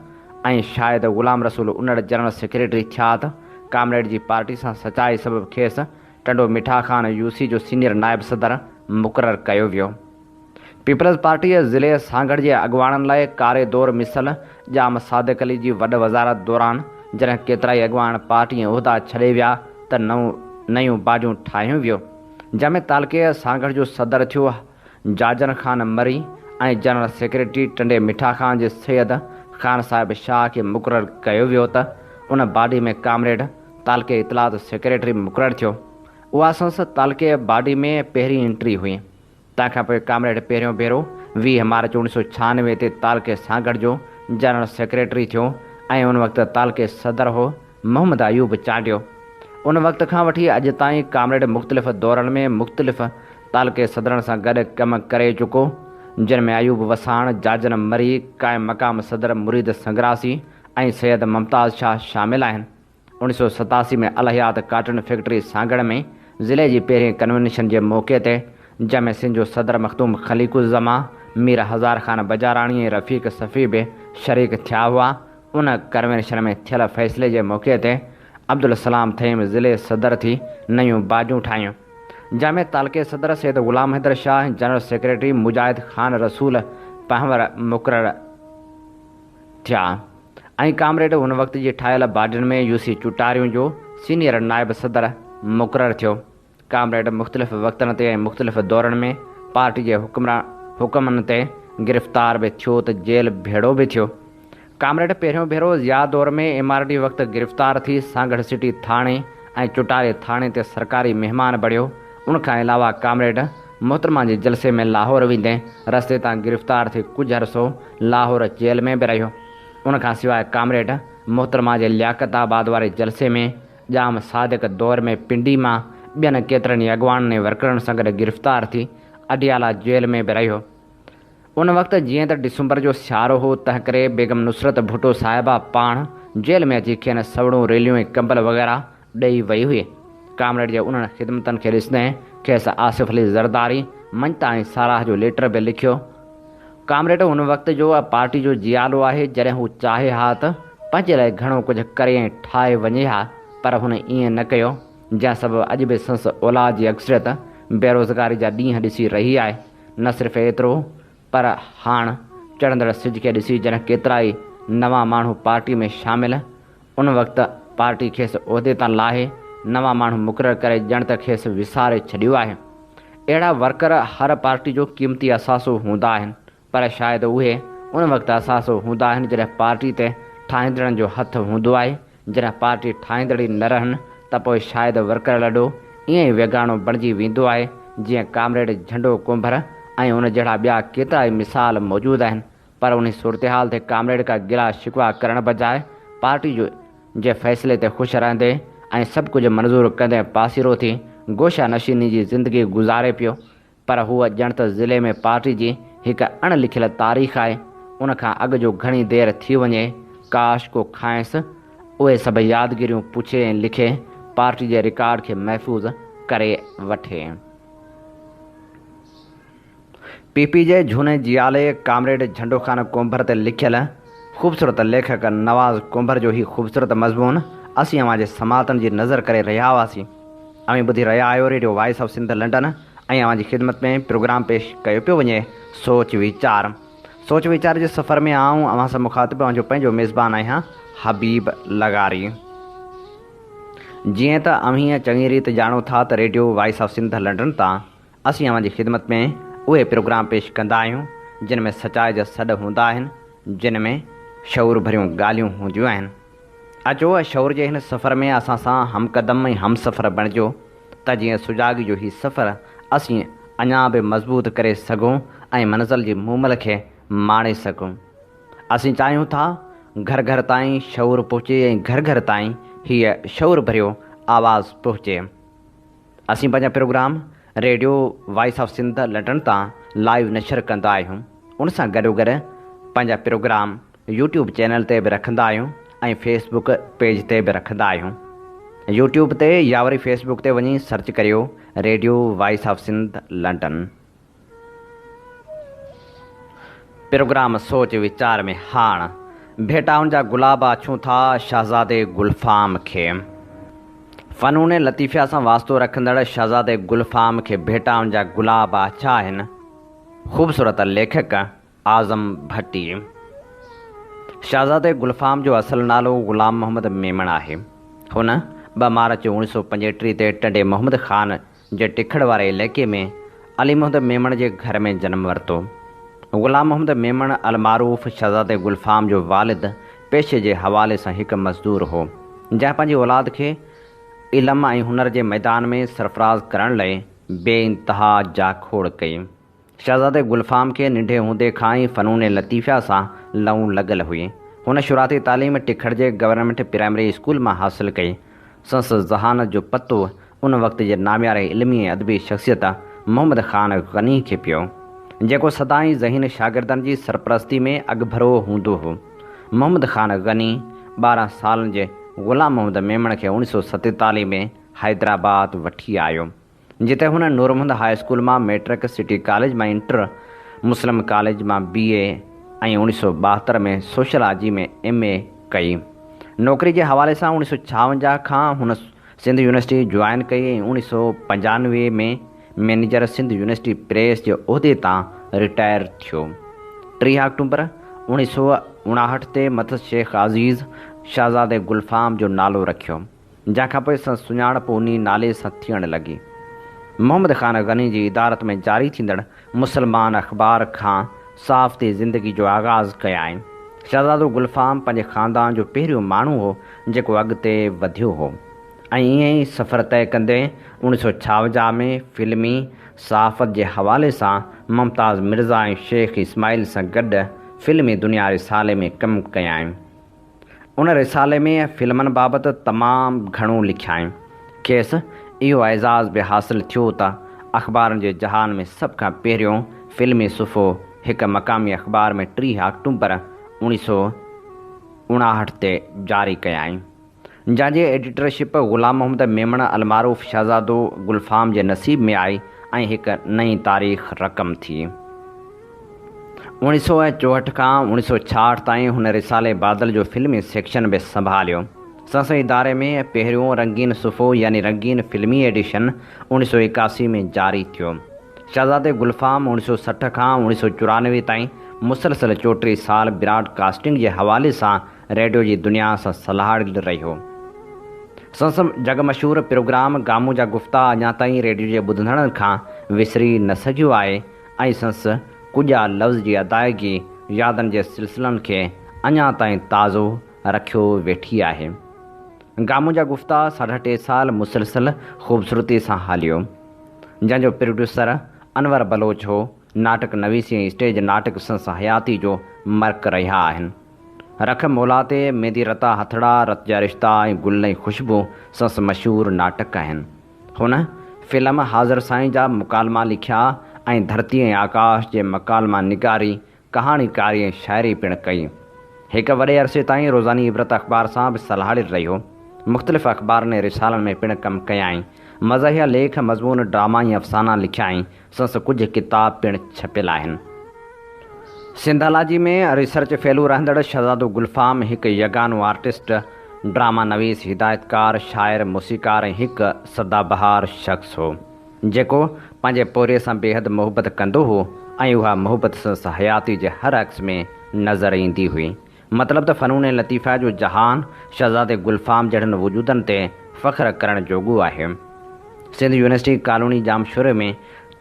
ऐं शायदि ग़ुलाम रसूल उन्नड़ जनरल सेक्रेटरी थिया त कामरेड जी पार्टी सां सचाई सबबि खेसि टंडो मिठा ख़ान यूसी जो सीनियर नायब सदर मुक़ररु कयो वियो। पीपल्स पार्टीअ ज़िले सांगड़ जे अॻुवाणनि लाइ कारे दौर मिसल जाम सादिक अली जी वॾ वज़ारत दौरान जॾहिं केतिरा ई अॻुवान पार्टी उहिदा छॾे विया त नयूं बाजूं ठाहियूं वियो, जंहिंमें तालके सांगड़ जो सदर थियो जाजन ख़ान मरी ऐं जनरल सेक्रेटरी टंडे मिठा ख़ान जे सैयद ख़ान साहिब शाह खे मुक़ररु कयो वियो त उन बाडी में कामरेड तालके इतलात सेक्रेटरी मुक़ररु थियो। उहा संस तालके बाडी में पहिरीं एंट्री हुई। तंहिंखां पोइ कामरेड पहिरियों भेरो 20 मार्च 1996 ते तालके सांगड़ जो जनरल सेक्रेटरी थियो ऐं उन वक़्तु तालके सदर हो मोहम्मद अयूब चांडियो। उन वक़्त खां वठी अॼु ताईं कामरेड मुख़्तलिफ़ दौरनि में मुख़्तलिफ़ तालके सदरनि सां गॾु कमु करे चुको, जिन में अयूब वसाण, जाजन मरी, क़ाइम मक़ाम सदर मुरीद संग्रासी ऐं सैयद मुमताज़ शाह शामिल आहिनि। 1987 में अल हयात काटन फैक्ट्री सांगड़ में ज़िले जी पहिरीं कन्वेंशन जे मौक़े ते, जंहिंमें सिंध जो सदर मखदूम ख़लीकुज़्ज़मा, मीर हज़ार ख़ान बजाराणी ऐं रफ़ीक़ सफ़ी बि शरीक थिया हुआ। उन कन्वेंशन में थियल फ़ैसिले जे मौक़े ते अब्दुल सलाम थईम ज़िले सदर थी नयूं बाजूं ठाहियूं, जंहिंमें तालके सदर सैयद ग़ुलाम हैदर शाह, जनरल सेक्रेटरी मुजाहिद ख़ान रसूल पहवर मुक़ररु थिया ऐं कामरेड उन वक़्त जी ठहियल बाडियुनि में यूसी चुटारियूं जो सीनियर नायब सदर मुक़ररु थियो। कामरेड मुख़्तलिफ़ वक़्तनि ते ऐं मुख़्तलिफ़ दौरनि में पार्टी जे हुकमनि ते गिरफ़्तार बि थियो त जेल भेड़ो बि थियो। कामरेड पहिरियों भेरो ज़िया दौर में MRD वक़्तु गिरफ़्तार थी सांगड़ सिटी थाणे ऐं चुटारे थाणे ते सरकारी महिमान बणियो। उनखां अलावा कामरेड मोहतरमा जे जलसे में लाहौर वेंदे रस्ते तां गिरफ़्तार थी कुझु अरसो लाहौर जेल में बि रहियो। उनखां सवाइ कामरेड मोहतरमा जे लियाकताबाद वारे जलसे में, जाम सादिक दौर में पिंडी मां ॿियनि केतिरनि ई अॻुवाननि ऐं वर्करनि सां गॾु गिरफ़्तार थी अडियाला जेल में बि रहियो। उन वक़्तु जीअं त डिसंबर जो सियारो हो, तंहिं करे बेगम नुसरत भुट्टो साहिबा पाण जेल में अची खेनि सवड़ूं रेलियूं ऐं कंबल वग़ैरह ॾेई वई हुई। कामरेड जे उन्हनि ख़िदमतनि खे ॾिसंदे खेसि आसिफ़ अली ज़रदारी मञता ऐं साराह जो लेटर बि लिखियो। कामरेड उन वक़्त जो पार्टी जो जियालो आहे, जॾहिं हू चाहे हा त पंहिंजे लाइ घणो कुझु करे ऐं ठाहे वञे हा, पर हुन ईअं न कयो, जंहिं सबबि अॼु बि संस औलाद जी अक्सरियत बेरोज़गारी जा ॾींहं ॾिसी रही आहे। न सिर्फ़ु एतिरो, पर हाणे चढ़ंदड़ सिज खे ॾिसी जॾहिं केतिरा ई नवां माण्हू पार्टी में शामिल, उन वक़्तु पार्टी खेसि उहिदे तां लाहे नवां माण्हू मुक़ररु करे ॼण त खेसि विसारे छॾियो आहे। अहिड़ा वर्कर हर पार्टी जो क़ीमती असासो हूंदा आहिनि, पर शायदि उहे उन वक़्तु असासो हूंदा आहिनि जॾहिं पार्टी ते ठाहींदड़नि जो हथु हूंदो आहे। जॾहिं पार्टी ठाहींदड़ ई न रहनि त पोइ शायदि वर्कर लॾो ईअं ई वेगानो बणिजी वेंदो आहे जीअं कामरेड झंडो कुंभर ऐं उन जहिड़ा ॿिया केतिरा ई मिसाल मौजूदु आहिनि। पर उन सूरत-हाल ते कामरेड का गिला शिकवा करण बजाए पार्टी जे फ़ैसिले ते ख़ुशि रहंदे ऐं सभु कुझु मंज़ूरु कंदे पासीरो थी गोशा नशीनी जी ज़िंदगी गुज़ारे पियो। पर हूअ ॼण त ज़िले में पार्टी जी हिकु अणलिखियल तारीख़ आहे। उन खां अॻु जो घणी देरि थी वञे काश को खाइसि उहे सभु यादगिरियूं पुछे ऐं लिखे पार्टी जे रिकॉर्ड खे महफ़ूज़ करे वठे। पीपी जे झूने जियाले कामरेड झंडो ख़ान कुंभर ते लिखियल ख़ूबसूरत लेखक नवाज़ कुंभर जो ही ख़ूबसूरत मज़मून असीं अवां जे समातनि जी नज़र करे रहिया हुआसीं। अवी ॿुधी रहिया आहियो radio voice of Sindh London ऐं अवां जी ख़िदमत में प्रोग्राम पेश कयो पियो वञे सोच वीचार जे सफ़र में आऊं अवां सां मुखातिब जो पंहिंजो मेज़बान आहियां हबीब लगारी। जीअं त अव्हीं चङी रीति ॼाणो था त radio voice of Sindh London तां असीं अवां जी ख़िदमत में उहे प्रोग्राम पेश कंदा आहियूं जिन में सचाई जा सॾ हूंदा आहिनि, जिन में शऊर भरियूं ॻाल्हियूं हूंदियूं आहिनि। अचो शऊर जे हिन सफ़र में असां सां हमक़दम ऐं हमसफ़र बणिजो त जीअं सुजाॻी जो ही सफ़र असीं अञा बि मज़बूत करे सघूं ऐं मंज़िल जी मूमल खे माणे सघूं। असीं चाहियूं था घर घर ताईं शऊर पहुचे ऐं घर घर ताईं हीअ शऊर भरियो आवाज़ पहुचे। असीं पंहिंजा programme radio voice of Sindh London तां लाइव नशर कंदा आहियूं। उन सां गॾोगॾु पंहिंजा प्रोग्राम यूट्यूब चैनल ते बि रखंदा आहियूं ऐं फेसबुक पेज ते बि रखंदा आहियूं। यूट्यूब ते या वरी फेसबुक ते वञी सर्च करियो radio voice of Sindh London. Programme सोच वीचार में हाण भेटाउनि जा गुलाब अछूं था शहज़ादे गुलफ़ाम खे। फ़नून लतीफ़िया सां वास्तो रखंदड़ शहज़ादे गुलफ़ाम खे भेटाउनि जा गुलाब अछा आहिनि ख़ूबसूरत लेखक आज़म भट्टी। शहज़ादे गुलफ़ाम जो असुलु नालो ग़ुलाम मोहम्मद मेमण आहे। हुन 2 मार्च 1935 ते टंडे मोहम्मद ख़ान जे टिखड़ वारे इलाइक़े में अली मोहम्मद मेमण जे घर में जनमु वरितो। ग़ुलाम मोहम्मद मेमण अलमारूफ़ शहज़ादे गुलफ़ाम जो वालिद पेशे जे हवाले सां हिकु मज़दूर हो जंहिं पंहिंजी औलाद खे इल्म ऐं हुनर जे मैदान में सरफ़राज़ करण लाइ बेइंतहा जाखोड़ कई। शहज़ादे गुलफ़ाम खे नंढे हूंदे खां ई फ़नून लतीफ़िया सां लऊं लॻल हुई। हुन शुरूआती तालीम टिखड़ जे गवर्नमेंट प्राइमरी स्कूल मां हासिलु कई। संसद ज़हानत जो पतो उन वक़्त जे नामियारे इल्मी ऐं अदबी शख़्सियत मोहम्मद ख़ान ग़नी खे पियो जेको सदाईं ज़हीन शागिर्दनि जी सरपरस्ती में अॻभरो हूंदो हो। मोहम्मद ख़ान ग़नी 12 सालनि जे ग़ुलाम मोहम्मद मेमण खे 1947 में हैदराबाद वठी आयो जिते हुन नूर मोहम्मद हाई स्कूल मां मैट्रिक, सिटी कॉलेज मां इंटर, मुस्लिम कॉलेज मां BA ऐं 1972 में सोशलॉजी में MA कई। नौकरी जे हवाले सां 1956 खां हुन सिंध यूनिवर्सिटी ज्वाइन कई ऐं 1995 में मैनेजर सिंध यूनिवर्सिटी प्रेस जे उहिदे तां रिटायर थियो। 3 अक्टूबर 1959 ते मथस शेख अज़ीज़ शहज़ादे गुलफ़ाम जो नालो रखियो जंहिंखां पोइ सुञाणप उन नाले सां थियणु लॻी। मोहम्मद ख़ान ग़नी जी इदारत में जारी थींदड़ मुसलमान अख़बार खां साफ़ती ज़िंदगी जो आगाज़ कयाईं। शहज़ादो गुलफ़ाम पंहिंजे ख़ानदान जो पहिरियों माण्हू हो जेको अॻिते वधियो हो ऐं ईअं ई सफ़र तय कंदे 1956 में फ़िल्मी सहाफ़त जे हवाले सां मुमताज़ मिर्ज़ा ऐं शेख इस्माइल सां गॾु फ़िल्मी दुनिया रिसाले में कमु कयाईं। उन रिसाले में फ़िल्मनि बाबति तमामु घणो लिखियाईं। खेसि इहो एज़ाज़ बि हासिलु थियो त अख़बारनि जे जहान में सभ खां पहिरियों फ़िल्मी सुफ़ो हिकु मक़ामी अख़बार में 3 अक्टूबर 1959 ते जारी कयाईं जंहिंजी एडिटरशिप ग़ुलाम मोहम्मद मेमण अलमारूफ़ शहज़ादो गुलफ़ाम जे नसीब में आई ऐं हिकु नई तारीख़ रक़म थी। 1964 खां 1966 ताईं हुन रिसाले बादल जो फ़िल्मी सेक्शन बि संभालियो। संसद इदारे में पहिरियों रंगीन सुफ़ो यानी रंगीन फ़िल्मी एडिशन 1981 में जारी थियो। शहज़ादे गुलफ़ाम 1960 खां 1994 ताईं मुसलसल 34 साल ब्रॉडकास्टिंग जे हवाले सां रेडियो जी दुनिया सां सलाहु रहियो। संसद जगमशहूर प्रोग्राम गामू जा गुफ़्ता अञा ताईं रेडियो जे ॿुधंदड़नि खां विसरी न सघियो आहे ऐं संस कुझा लफ़्ज़ जी अदायगी यादनि जे सिलसिलनि खे अञा ताईं ताज़ो रखियो वेठी आहे। गामू जा गुफ़्ता 3.5 साल मुसलसल ख़ूबसूरती सां हलियो, जंहिंजो प्रोड्यूसर अनवर बलोच हो। नाटक नवीसी ऐं स्टेज नाटक संस हयाती जो मर्क रहिया आहिनि। रख मौला ते मेदी रता हथड़ा, रत जा रिश्ता ऐं गुल ऐं ख़ुशबू संस मशहूरु नाटक आहिनि। हुन फिल्म हाज़िर साईं जा मुकालमा लिखिया ऐं धरती ऐं आकाश जे मकालमा निगारी, कहाणीकारी ऐं शाइरी पिणु कई। हिकु वॾे अरसे ताईं रोज़ानी इबरत अख़बार सां बि सलाहियल रहियो। मुख़्तलिफ़ अख़बारनि ऐं रिसालनि में पिणु कमु कयाईं। मज़हिया लेख, मज़मून, ड्रामा ऐं अफ़साना लिखियाईं। संस कुझु किताब पिणु छपियल आहिनि। सिंधालाजी में रिसर्च फेलो रहंदड़ शहज़ादो गुलफ़ाम हिकु यगानो आर्टिस्ट, ड्रामा नवीस, हिदायतकार, शाइर, मूसीकार ऐं हिकु सदाबहार शख़्स हो, जेको पंहिंजे पोरे सां बेहद मोहबत कंदो हो ऐं उहा मोहबत संस हयाती जे हर अक्स में नज़र ईंदी हुई। मतिलबु त फ़नून लतीफ़ा जो जहान शहज़ादे गुलफ़ाम जहिड़नि वजूदनि ते फ़ख्र करण जोॻो आहे। सिंध यूनिवर्सिटी कॉलोनी जामशुर में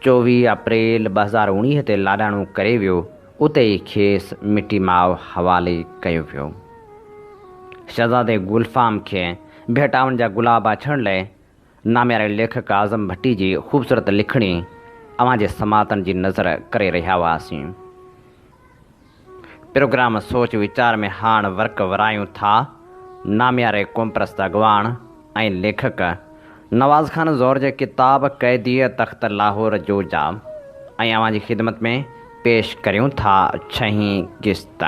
24 अप्रैल 2019 ते लाॾाणो करे वियो। उते ई खेसि मिटी माउ हवाले कयो वियो। शहज़ादे गुलफ़ाम खे भेटाउनि जा गुलाब अछण लाइ नाम्यारे लेखक आज़म भट्टी जी ख़ूबसूरत लिखणी अव्हां जे समातनि जी नज़र करे रहिया हुआसीं। प्रोग्राम सोच वीचार में हाण वर्क वरायूं था नाम्यारे क़ौमप्रस्त अॻवान ऐं लेखक नवाज़ ख़ान ज़ौर जे किताब क़ैदीअ तख़्त लाहौर जो जा ऐं अव्हां जी ख़िदमत में पेश करियूं था 6हीं क़िस्त।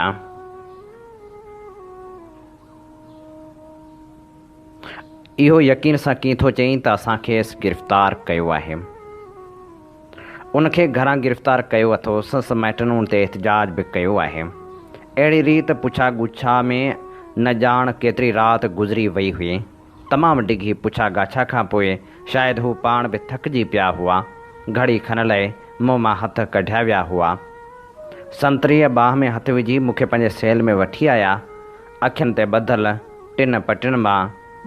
इहो यकीन सां कीं थो चईं त असां खेसि गिरफ़्तार कयो आहे। उनखे घरां गिरफ़्तार कयो अथो। संस माइटनि उन ते एहतजाज बि कयो आहे। अहिड़ी रीति पुछा गुछा में न ॼाण केतिरी राति गुज़री वई हुई। तमामु डिघी पुछा गाछा खां पोइ शायदि हू पाण बि थकिजी पिया हुआ। घड़ी खन लाइ मुंहुं मां हथ कढिया विया हुआ। संतरीअ बाह में हथ विझी मूंखे पंहिंजे सेल में वठी आया। अखियुनि ते ॿधल 3 पटियुनि मां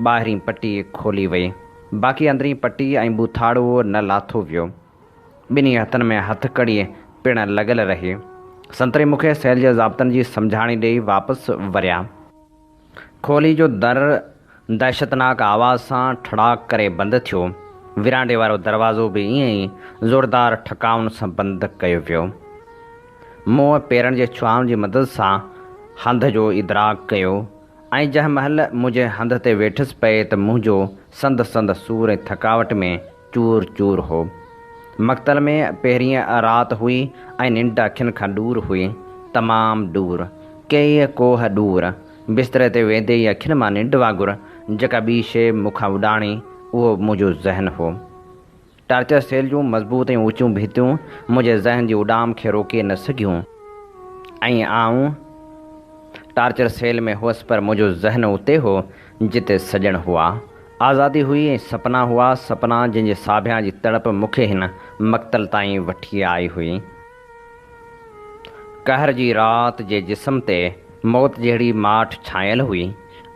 ॿाहिरीं पटी खोली वई। बाक़ी अंदरीं पटी ऐं बूथाड़ो न लाथो वियो। ॿिन्ही हथनि में हथकड़ी पिणु लॻल रही। संतरी मूंखे सेल जे ज़ाब्तनि जी सम्झाणी ॾेई वापसि वरिया। खोली जो दर दहशतनाक आवाज़ सां ठड़ाक करे बंदि थियो। विरांडे वारो दरवाज़ो बि ईअं ई ज़ोरदार ठकाउनि सां बंदि कयो वियो। मूं पेरनि जे छुआउनि जी मदद सां हंध जो इदराक कयो ऐं जंहिं महिल मुंहिंजे हंध ते वेठसि पए त मुंहिंजो संद संद सूर ऐं थकावट में चूर चूर हो। मक़तल में पहिरीं राति हुई ऐं निंड अखियुनि खां दूर हुई, तमामु दूर, कई कोह दूर। बिस्तरे ते वेंदे ई अखियुनि मां निंड वांगुरु जेका ॿी शइ मूंखां उॾाणी उहो मुंहिंजो ज़हन हो। टार्चर सेल जूं मज़बूत ऐं ऊचियूं भितियूं मुंहिंजे ज़हन जी उॾाम खे रोके न सघियूं ऐं आऊं टार्चर सेल में हुअसि, पर मुंहिंजो ज़हन उते हो जिते सॼण हुआ। आज़ादी हुई ऐं सपना हुआ, सपना जंहिंजे साभियां जी तड़प मूंखे हिन मक़तल ताईं वठी आई हुई। कहर जी राति जे जिस्म ते मौत जहिड़ी माठ छायल हुई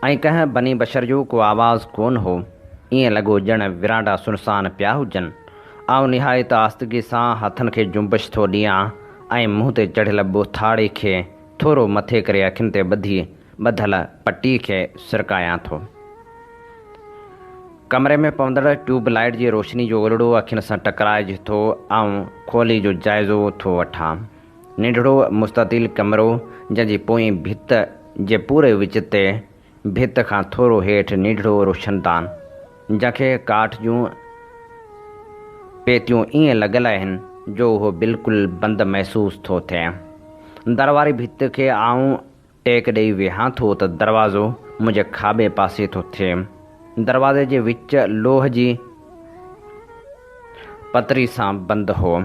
ऐं कंहिं बनी बशर जो को आवाज़ कोन हो। ईअं लॻो ॼण विरांडा सुनसान पिया हुजनि। आउं निहायत आस्तगी सां हथनि खे जुंबश थो ॾियां ऐं मुंहं ते चढ़ियल बुथाड़े खे थोरो मथे करे अखियुनि ते ॿधल पटी खे सिरकायां थो। कमरे में पवंदड़ ट्यूब लाइट जी रोशनी जो ओलड़ो अखियुनि सां टकराइजे थो। आउं खोली जो जाइज़ो थो वठां। नंढड़ो मुस्ततील कमरो जंहिंजी पोइ भित जे पूरे विच ते भित खां थोरो हेठि नंढड़ो रोशनदान, जंहिंखे काठ जूं पेतियूं ईअं लॻल आहिनि जो उहो बिल्कुलु बंदि महसूसु थो थिए। दरवारी भित खे आऊं टेक ॾेई वेहां थो त दरवाज़ो मुंहिंजे खाॿे पासे थो थिए। दरवाज़े जे विच लोह जी पतरी सां बंदि हो।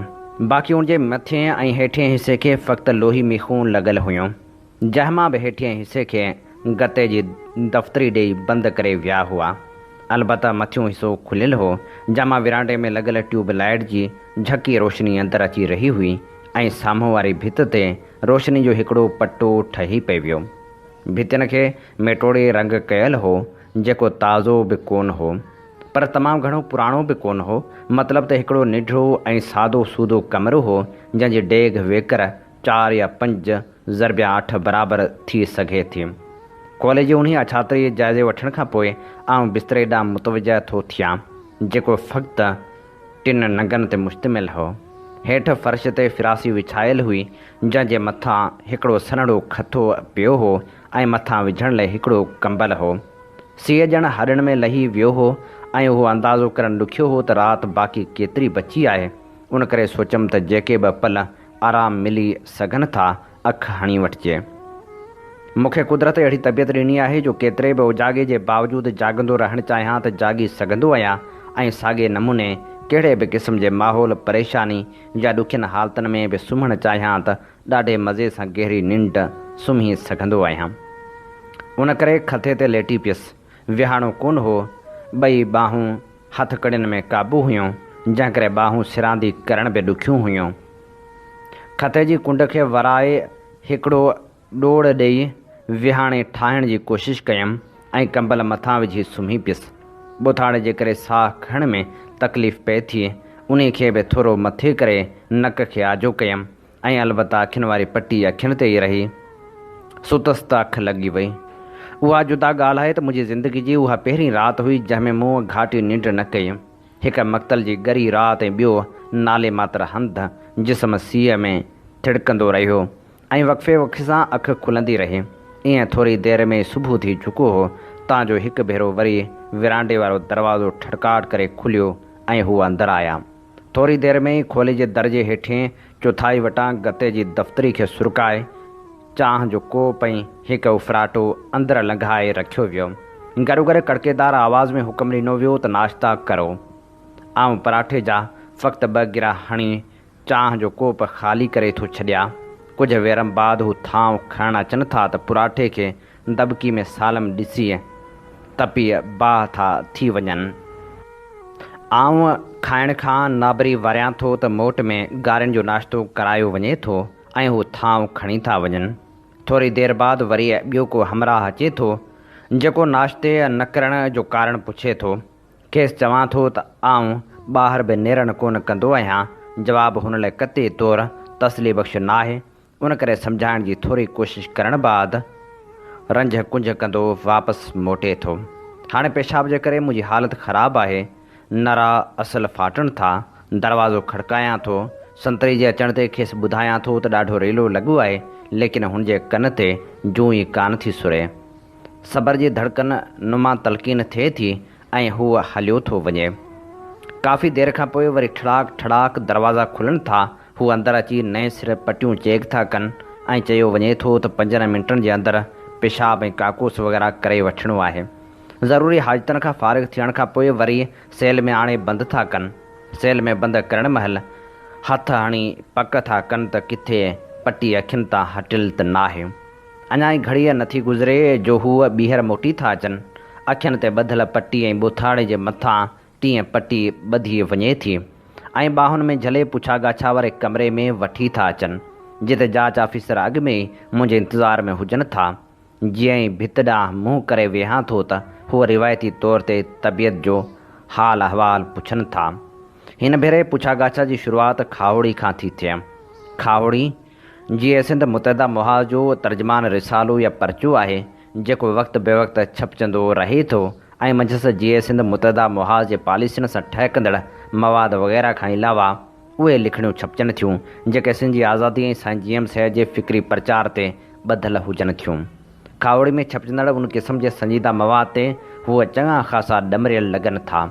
बाक़ी उनजे मथे ऐं हेठिएं हिसे खे फ़क़्ति लोही मीखूं लॻल हुयूं, जंहिंमां बि हेठिएं हिसे खे गते जी दफ़्तरी ॾेई बंदि करे विया हुआ। अलबत्ता मथियों हिसो खुलियल हो, जंहिंमां विरांडे में लॻल ट्यूब लाइट जी झकी रोशनी अंदरि अची रही हुई ऐं साम्हूं वारी भित ते रोशनी जो हिकिड़ो पटो ठही पियो वियो। भितियुनि खे मेटोड़े रंग कयल हो, जेको ताज़ो बि कोन हो। पर तमामु घणो पुराणो बि कोन हो। मतिलबु त हिकिड़ो निढिरो ऐं सादो सूदो कमरो हो जंहिंजी डेघ वेकर 4 या 5 ज़रबिया 8 बराबरि थी सघे थी। कॉलेज जी उन्ही अछातरी जाइज़े वठण खां पोइ आउं बिस्तरे ॾांहुं मुतवजा थो थियां, जेको फ़क़्ति 3 नंगनि ते मुश्तमिल हो। हेठि फ़र्श ते फिरासी विछायल हुई, जंहिंजे मथां हिकिड़ो सन्हड़ो खथो पियो हो ऐं मथां विझण लाइ हिकिड़ो कंबल हो। सीउ ॼण हॾनि में लही वियो हो ऐं उहो अंदाज़ो करणु ॾुखियो हो त राति बाक़ी केतिरी बची आहे। उन करे सोचियमि त जेके बि पल आराम मिली सघनि था, अखि हणी वठिजे। मूंखे कुदरत अहिड़ी तबियत ॾिनी आहे जो केतिरे बि उजागे जे बावजूदु जाॻंदो रहणु चाहियां त जाॻी सघंदो आहियां ऐं साॻे नमूने कहिड़े बि क़िस्म जे माहौल, परेशानी या ॾुखियनि हालतुनि में बि सुम्हणु चाहियां त ॾाढे मज़े सां गहरी निंड सुम्ही सघंदो आहियां। उन करे खथे ते लेटी पियुसि। विहाणो कोन हो, ॿई ॿाहूं हथ कड़ियुनि में क़ाबू हुयूं, जंहिं करे ॿाहूं सिरांदी करण बि ॾुखियूं हुयूं। खते जी कुंड खे वराए हिकिड़ो ॾोड़ ॾेई विहाणे ठाहिण जी कोशिशि कयमि ऐं कंबल मथां विझी सुम्ही पियुसि। बुथाड़े जे करे साह खणण में तकलीफ़ पए थी, उन खे बि थोरो मथे करे नक खे आजो कयमि ऐं अलबत्ता अखियुनि वारी पटी अखियुनि ते ई रही। सुतसि त अखि लॻी वई। उहा जुदा ॻाल्हि आहे त मुंहिंजी ज़िंदगी जी उहा पहिरीं राति हुई जंहिंमें मूं घाटी निंड न कई। हिकु मक़्तल जी ॻरी राति ऐं ॿियो नाले मात्र हंधि जिस्म सीअ में थिड़कंदो रहियो ऐं वक़्फ़े वक़्फ़े सां अखि खुलंदी रही। ईअं थोरी देरि में सुबुह थी चुको हो तां जो हिकु भेरो वरी विरांडे वारो दरवाज़ो ठड़काट करे खुलियो ऐं हू अंदरि आया। थोरी देरि में ई खोले जे दर जे हेठिएं चौथाई वटां गते जी दफ़्तरी खे सुरकाए चांहि जो कोप ऐं हिकु उफराटो अंदरि लंघाए रखियो वियो। गॾो गॾु कड़केदार आवाज़ में हुकुम ॾिनो वियो त नाश्ता करो। आउं पराठे जा फ़क़्ति 2 गिरा हणी चांहि जो कोप ख़ाली करे थो छॾियां। कुझु वेरम बाद हू थांव खणणु अचनि था त पराठे खे दबकी में सालम ॾिसी तपी बाह था थी वञनि। आउं खाइण खां नाबरी वरियां थो त मोट में गारियुनि जो नाश्तो करायो वञे थो ऐं हू थांव खणी था वञनि। थोरी देरि बाद वरी ॿियो को हमराह अचे थो, जेको नाश्ते न करण जो कारण पुछे थो। खेसि चवां थो त आउं ॿाहिरि बि नेरणु कोन कंदो आहियां। जवाबु हुन लाइ कते तौरु तसली बख़्श न आहे। उन करे सम्झाइण जी थोरी कोशिशि करण बाद रंझ कुंझ कंदो वापसि मोटे थो। हाणे पेशाब जे करे मुंहिंजी हालति ख़राबु आहे। नरा असुल फाटनि था। दरवाज़ो खड़कायां थो। संतरी जे अचण ते खेसि ॿुधायां थो त ॾाढो रेलो लॻो आहे, लेकिन हुनजे कन ते जूं ई कान थी सुरे। सबर जी धड़कन नुमा तलक़ीन थिए थी ऐं हू हलियो थो वञे। काफ़ी देरि खां पोइ वरी ठड़ाक ठड़ाक दरवाज़ा खुलनि था। हू अंदरि अची नए सिर पटियूं चेक था कनि ऐं चयो वञे थो त 5 मिंटनि जे अंदरि पेशाब ऐं काकूस वग़ैरह करे वठिणो आहे। ज़रूरी हाजतनि खां फ़ारिग़ थियण खां पोइ वरी सेल में आणे बंदि था कनि। सेल में बंदि करण महिल हथ हणी पक था कनि त किथे पटी अखियुनि तां हटियल त नाहे। अञा ई घड़ीअ नथी गुज़रे जो हूअ ॿीहर मोटी था अचनि। अखियुनि ते ॿधल पटी ऐं बुथाड़े जे मथां तीअं पटी ॿधी वञे थी ऐं ॿाहुनि में झले पुछा गाछा वारे कमरे में वठी था अचनि, जिते जांच ऑफिसर अॻु में ई मुंहिंजे इंतज़ार में हुजनि था। जीअं ई भित ॾांहुं मुंहुं करे वेहां थो त हूअ रिवायती तौर ते तबियत जो हाल अहवाल पुछनि था। हिन भेरे पुछा गाछा जी शुरूआति खावड़ी खां थी थिए। खावड़ी जीअं सिंध मुतहदा मुहाज़ जो तर्जमान रिसालो या परचो आहे, जेको वक़्तु बेवक़्तु छपजंदो रहे थो ऐं मंझसि जीअं सिंध मुतहदा मुहाज़ जे पॉलिसियुनि सां ठहिकंदड़ मवाद वग़ैरह खां अलावा उहे लिखणियूं छपजनि थियूं जेके सिंध जी आज़ादी ऐं साईं जीएम साहिब जे फ़िक्री प्रचार ते ॿधल हुजनि थियूं। खावड़ी में छपजंदड़ उन क़िस्म जे संजीदा मवाद ते हूअ चङा ख़ासा ॾमरियल लॻनि था।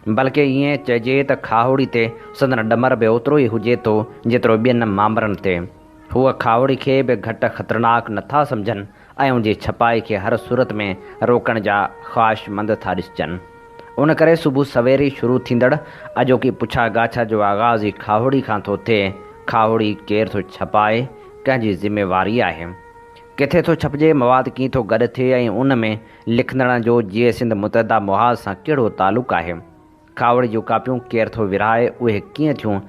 बल्कि ईअं चइजे त खावड़ी ते संदन ॾमर बि ओतिरो ई हुजे थो जेतिरो ॿियनि मामरनि ते। हूअ खावड़ी खे बि घटि ख़तरनाक नथा सम्झनि ऐं उनजी छपाई खे हर सूरत में रोकण जा ख़्वाहिशमंद था ॾिसजनि। उन करे सुबुह सवेर ई शुरू थींदड़ अॼोकी पुछा गाछा जो आगाज़ ई खावड़ी खां थो थिए। खावड़ी केरु थो छपाए, कंहिंजी ज़िम्मेवारी आहे। किथे थो छपिजे, मवाद कीअं थो गॾु थिए ऐं उन में लिखंदड़ जो जीअं सिंध मुतहदा मुहाज़ सां कहिड़ो तालुक़ु आहे। खावड़ी जूं कापियूं केरु थो विरहाए, उहे कीअं थियूं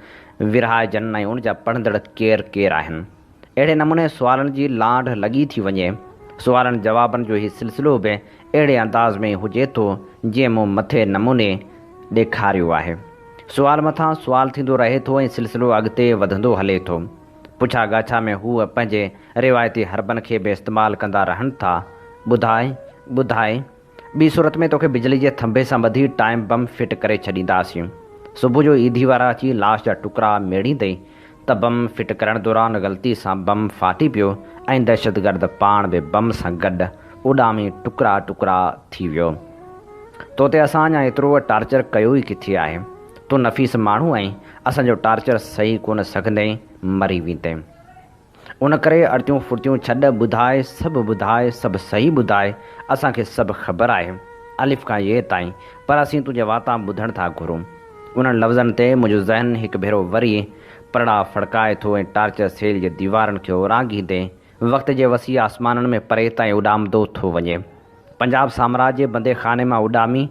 विरहाइजनि ऐं उन जा पढ़ंदड़ केरु केरु आहिनि। अहिड़े नमूने सुवालनि जी लांढ लॻी थी वञे। सुवालनि जवाबनि जो हीउ सिलसिलो बि अहिड़े अंदाज़ में हुजे थो जीअं मूं मथे नमूने ॾेखारियो आहे। सुवाल मथां सुवाल थींदो रहे थो ऐं सिलसिलो अॻिते वधंदो हले थो। पुछा गाछा में हूअ पंहिंजे रिवायती हरबनि खे बि इस्तेमालु कंदा रहनि था। ॿुधाए ॿी सूरत में तोखे बिजली जे थंभे सां ॿधी टाइम बम फिट करे छॾींदासीं। सुबुह जो ईदी वारा अची लाश जा टुकड़ा मेड़ींदे त बम फिट करण दौरान ग़लती सां बम फाटी पियो ऐं दहशतगर्द पाण बि बम सां गॾु उॾामी टुकड़ा टुकड़ा थी वियो। तो ते असां अञा एतिरो टार्चर कयो ई किथे आहे। तूं नफ़ीस माण्हू आहीं, असांजो टार्चर सही कोन सघंदे मरी वेंदे। उन करे अड़तियूं फुर्तियूं छॾ, ॿुधाए सभु सही ॿुधाए। असांखे सभु ख़बर आहे अलिफ़ खां ये ताईं, पर असीं तुंहिंजे वाता ॿुधण था घुरूं। उन्हनि लफ़्ज़नि ते मुंहिंजो ज़हन हिकु भेरो वरी परड़ा फड़काए थो ऐं टार्चर सेल जे दीवारनि खे उरांघींदे वक़्त जे वसी आसमाननि में परे ताईं उॾामंदो थो वञे। पंजाब साम्राज्य जे बंदे खाने मां उॾामी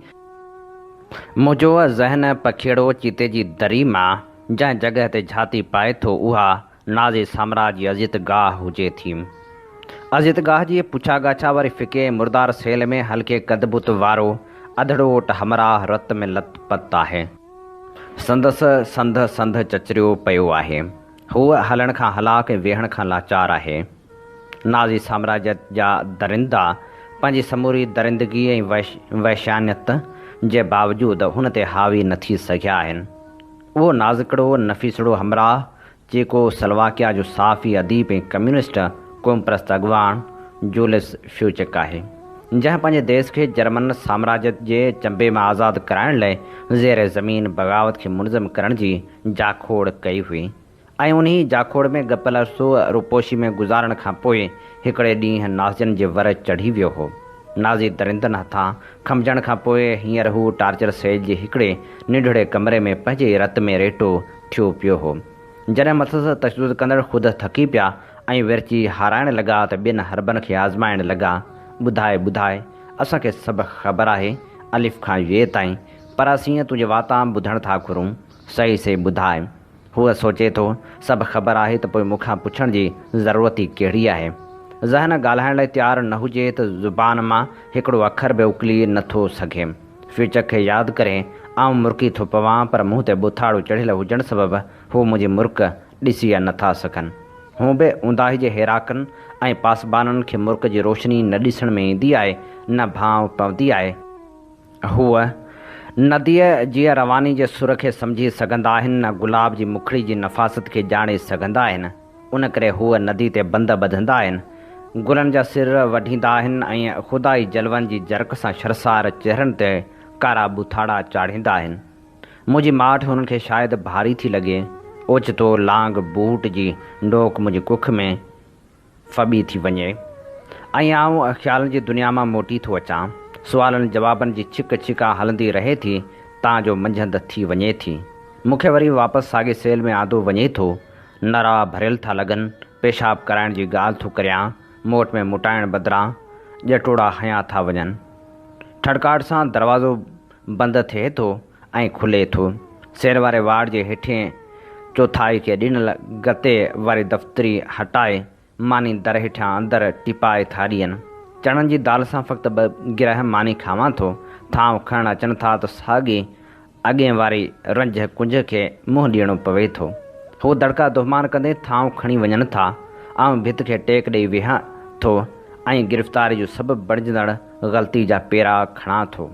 मुंहिंजो ज़हन पखेड़ो चीते जी दरी मां जंहिं जॻह ते झाती पाए थो उहा नाज़े साम्राज्य अज़ित गाह हुजे थी। अज़ित गाह जी पुछा गाछा वारी फिके मुर्दार सेल में हल्के कदबुत वारो अधड़ोट हमराह रत में लतपत आहे। संद चचरियो पियो आहे। हूअ हलण खां हलाक ऐं वेहण खां लाचार आहे। नाज़ी साम्राज्य जा दरिंदा पंहिंजी समूरी दरिंदगी ऐं वैशानियत जे बावजूदु हुन ते हावी न थी सघिया आहिनि। उहो नाज़िकड़ो नफ़ीसड़ो हमराह जेको स्लोवाकिया जो साफ़ी अदीब ऐं कम्युनिस्ट क़ौम परस्त अॻवान जूलियस फ्यूचक आहे, जंहिं पंहिंजे देश खे जर्मन साम्राज्य जे चंबे मां आज़ादु कराइण लाइ ज़ेर ज़मीन बग़ावत खे मुनज़म करण जी जाखोड़ कई हुई ऐं उन जाखोड़ में गपियल अरसो रुपोशी में गुज़ारण खां पोइ हिकिड़े ॾींहुं नाज़ियुनि जे वर चढ़ी वियो हो। नाज़ी दरिंदनि हथां खमिजण खां पोइ हींअर हू टार्चर सेल जे हिकिड़े निढड़े कमरे में पंहिंजे रत में रेटो थियो पियो हो। जॾहिं मथस तशदुद कंदड़ ख़ुदि थकी पिया ऐं विरची हाराइण लॻा त ॿियनि हरबनि खे आज़माइण लॻा। ॿुधाए असांखे सभु ख़बर आहे अलिफ़ खां ये ताईं, पर असीं तुंहिंजे वाता ॿुधण था घुरूं। सही ॿुधाए। हूअ सोचे थो सभु ख़बर आहे त पोइ मूंखां पुछण जी ज़रूरत ई कहिड़ी आहे। ज़हन ॻाल्हाइण लाइ तयारु न हुजे त ज़ुबान मां हिकिड़ो अखर बि उकली नथो सघे। फ्यूचक खे यादि करे आउं मुर्की थो पवां, पर मुंहं ते बुथाड़ो चढ़ियल हुजण सबबि हू मुंहिंजी मुर्क ॾिसी नथा सघनि। हूं बि ऊंदाही जे हेराकनि ऐं पासबाननि खे मुर्क जी रोशनी न ॾिसण में ईंदी आहे, न भाव पवंदी आहे। हूअ नदीअ जी रवानी जे सुर खे सम्झी सघंदा आहिनि, न गुलाब जी मुखड़ी जी नफ़ासत खे ॼाणे सघंदा आहिनि। उन करे हूअ नदी ते बंद ॿधंदा आहिनि, गुलनि जा सिर वढींदा आहिनि ऐं ख़ुदाई जलवनि जी जरक सां शर्सार चेहरनि ते कारा बुथाड़ा चाढ़ींदा आहिनि। मुंहिंजी माठ हुननि खे शायदि भारी थी लॻे। ओचितो लांग बूट जी डोक मुंहिंजी कुख में फॿी थी वञे ऐं आउं ख़्यालनि जी दुनिया मां मोटी थो अचां। सुवालनि जवाबनि जी छिका हलंदी रहे थी तां जो मंझंदि थी वञे थी। मूंखे वरी वापसि साॻे सेल में आंदो वञे थो। नरा भरियल था लॻनि, पेशाब कराइण जी ॻाल्हि थो करियां, मोट में मुटाइण बदिरां ॼटोड़ा हयां था वञनि। ठड़काट सां दरवाज़ो बंदि थिए थो ऐं खुले थो। सेर वारे वार्ड जे हेठिएं चौथाई खे ॾिनल गते वारी दफ़्तरी हटाए मानी दर हेठां अंदरि टिपाए था ॾियनि। चणनि जी दाल सां फ़क़्ति 2 गिरह मानी खावां थो। थांव खणण अचनि था त साॻी अॻे वारी रंज कुंज खे मुंहुं ॾियणो पवे थो। हू दड़का दुहमान कंदे थांव खणी वञनि था। आउं भित खे टेक ॾेई वेहां थो ऐं गिरफ़्तारी जो सभु बणिजंदड़ ग़लती जा पेरा खणां थो,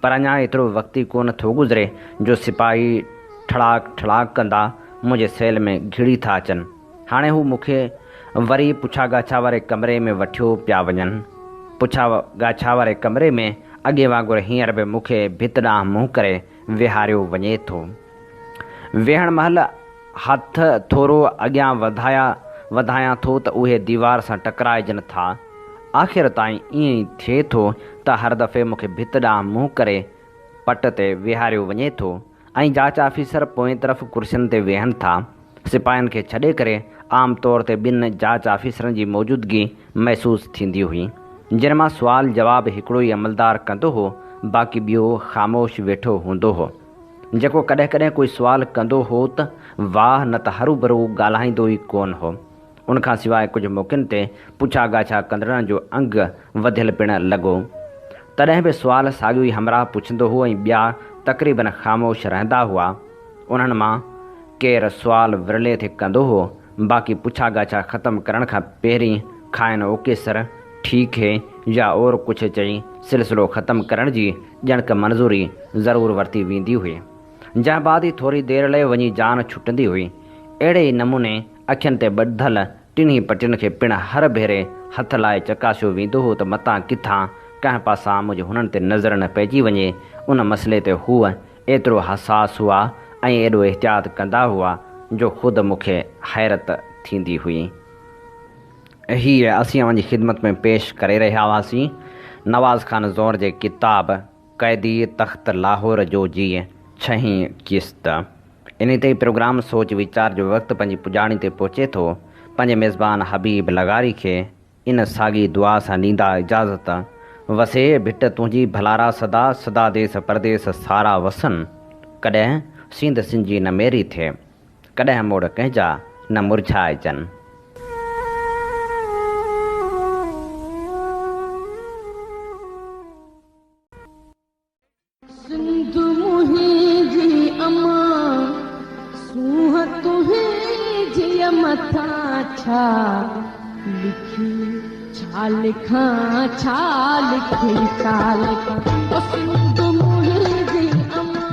पर अञा एतिरो वक़्तु ई कोन थो गुज़रे जो सिपाही ठड़ाक कंदा मुंहिंजे सेल में घिड़ी था अचनि। हाणे हू मूंखे वरी पुछा गाछा वारे कमरे में वठियो पिया वञनि। पुछा गाछा वारे कमरे में अॻे वांगुरु हींअर बि मूंखे भित ॾांहुं मुंहुं करे विहारियो वञे थो। वेहण महिल हथ थोरो अॻियां वधायां थो त उहे दीवार सां टकराइजनि था। आख़िर ताईं ईअं ई थिए थो त हर दफ़े मूंखे भित ॾांहुं मुंहुं करे पट ते विहारियो वञे थो ऐं जांच ऑफिसर पोएं तरफ़ कुर्सियुनि ते वेहनि था। सिपाहियुनि खे छॾे करे आम तौर ते 2 जांच ऑफिसरनि जी मौजूदगी महसूसु थींदी हुई, जिन मां सुवाल जवाबु हिकिड़ो ई अमलदार कंदो हो, बाक़ी ॿियो ख़ामोश वेठो हूंदो हो, जेको कॾहिं कॾहिं कोई सुवाल कंदो हो त वाह न त हरू भरू ॻाल्हाईंदो ई कोन हो। उनखां सवाइ कुझु मौक़नि ते पुछा गाछा कंदड़नि जो अंग वधियल पिणु लॻो तॾहिं बि सुवाल साॻियो ई हमराह पुछंदो हुओ ऐं ॿिया तक़रीबन ख़ामोश रहंदा हुआ। उन्हनि मां केरु सुवाल विरले ते कंदो हो, बाक़ी पुछा गाछा ख़तमु करण खां पहिरीं खाइनि ओके सर, ठीकु है या और कुझु चई सिलसिलो ख़तमु करण जी ॼणक मंज़ूरी ज़रूरु वरिती वेंदी हुई, जंहिं बाद ई थोरी देरि लाइ वञी जान छुटंदी हुई। अहिड़े ई नमूने अखियुनि ते ॿधल टिनी पटियुनि खे पिणु हर भेरे हथ लाइ चकासियो वेंदो हो त मतां किथां कंहिं पासां मुंहिंजे हुननि ते नज़र न पइजी वञे। उन मसइले ते हूअ एतिरो हसास हुआ ऐं एॾो एहतियात कंदा हुआ जो ख़ुदि मूंखे हैरत थींदी हुई। हीअ असीं अव्हांजी ख़िदमत में पेश करे रहिया हुआसीं नवाज़ खान ज़ौर जे किताब क़ैदी तख़्त लाहौर जो जी 6हीं क़िस्त। इन ते प्रोग्राम सोच वीचार जो वक़्तु पंहिंजी पुॼाणी ते पहुचे थो। पंहिंजे मेज़बान हबीब लगारी खे इन साॻी दुआ सां ॾींदा इजाज़त। वसे भिट तुंहिंजी भलारा सदा सदा देस परदेस सारा वसन। कॾहिं सिंध सिंजी न मेरी थिए, कॾहिं मोड़ कंहिंजा न मुरझाइजनि।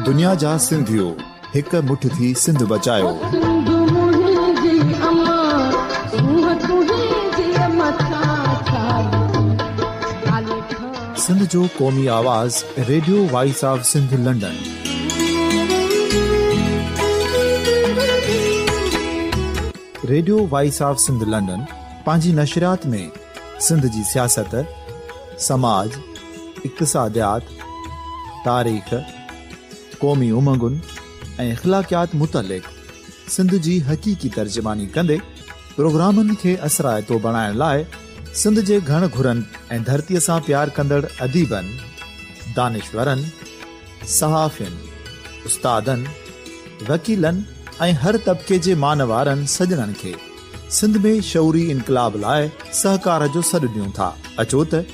दुनिया जा सिंधियो हिक मुठ थी सिंध बचायो। सिंध जो क़ौमी आवाज़ radio voice of Sindh London. Radio voice of Sindh London पंहिंजी नशरियात में सिंध जी सियासत, समाज, इक़्तिसादियात, तारीख़, क़ौमी उमंगुनि ऐं इख़्लाक़ियात मुतलिक़ सिंध जी हक़ीक़ी तर्जुमानी कंदे प्रोग्रामनि खे असराइतो बणाइण लाइ सिंध जे घण घुरनि ऐं धरतीअ सां प्यार कंदड़ अदीबनि, दानिश्वरनि, सहाफ़ियुनि, उस्तादनि, वकीलनि ऐं हर तबिके जे मानवारनि सजणनि खे सिंध में शऊरी इनक़लाब लाइ सहकार जो सॾु ॾियूं था। अचो त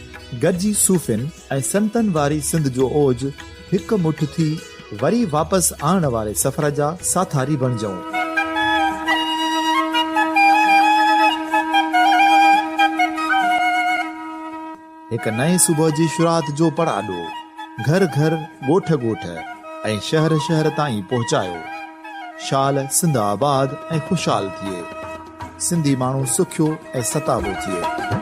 गॾिजी सूफ़ियुनि ऐं संतनि वारी सिंध जो ओज हिकु मुठ थी वरी वापसि आणण वारे सफ़र जा साथारी बणिजऊं। हिकु नए सुबुह जी शुरूआत जो पड़ाॾो घर घर, ॻोठ ॻोठ ऐं शहर शहर ताईं पहुचायो। शाल सिंध आबाद ऐं ख़ुशहाल थिए, सिंधी माण्हू सुखियो ऐं सताबो थिए।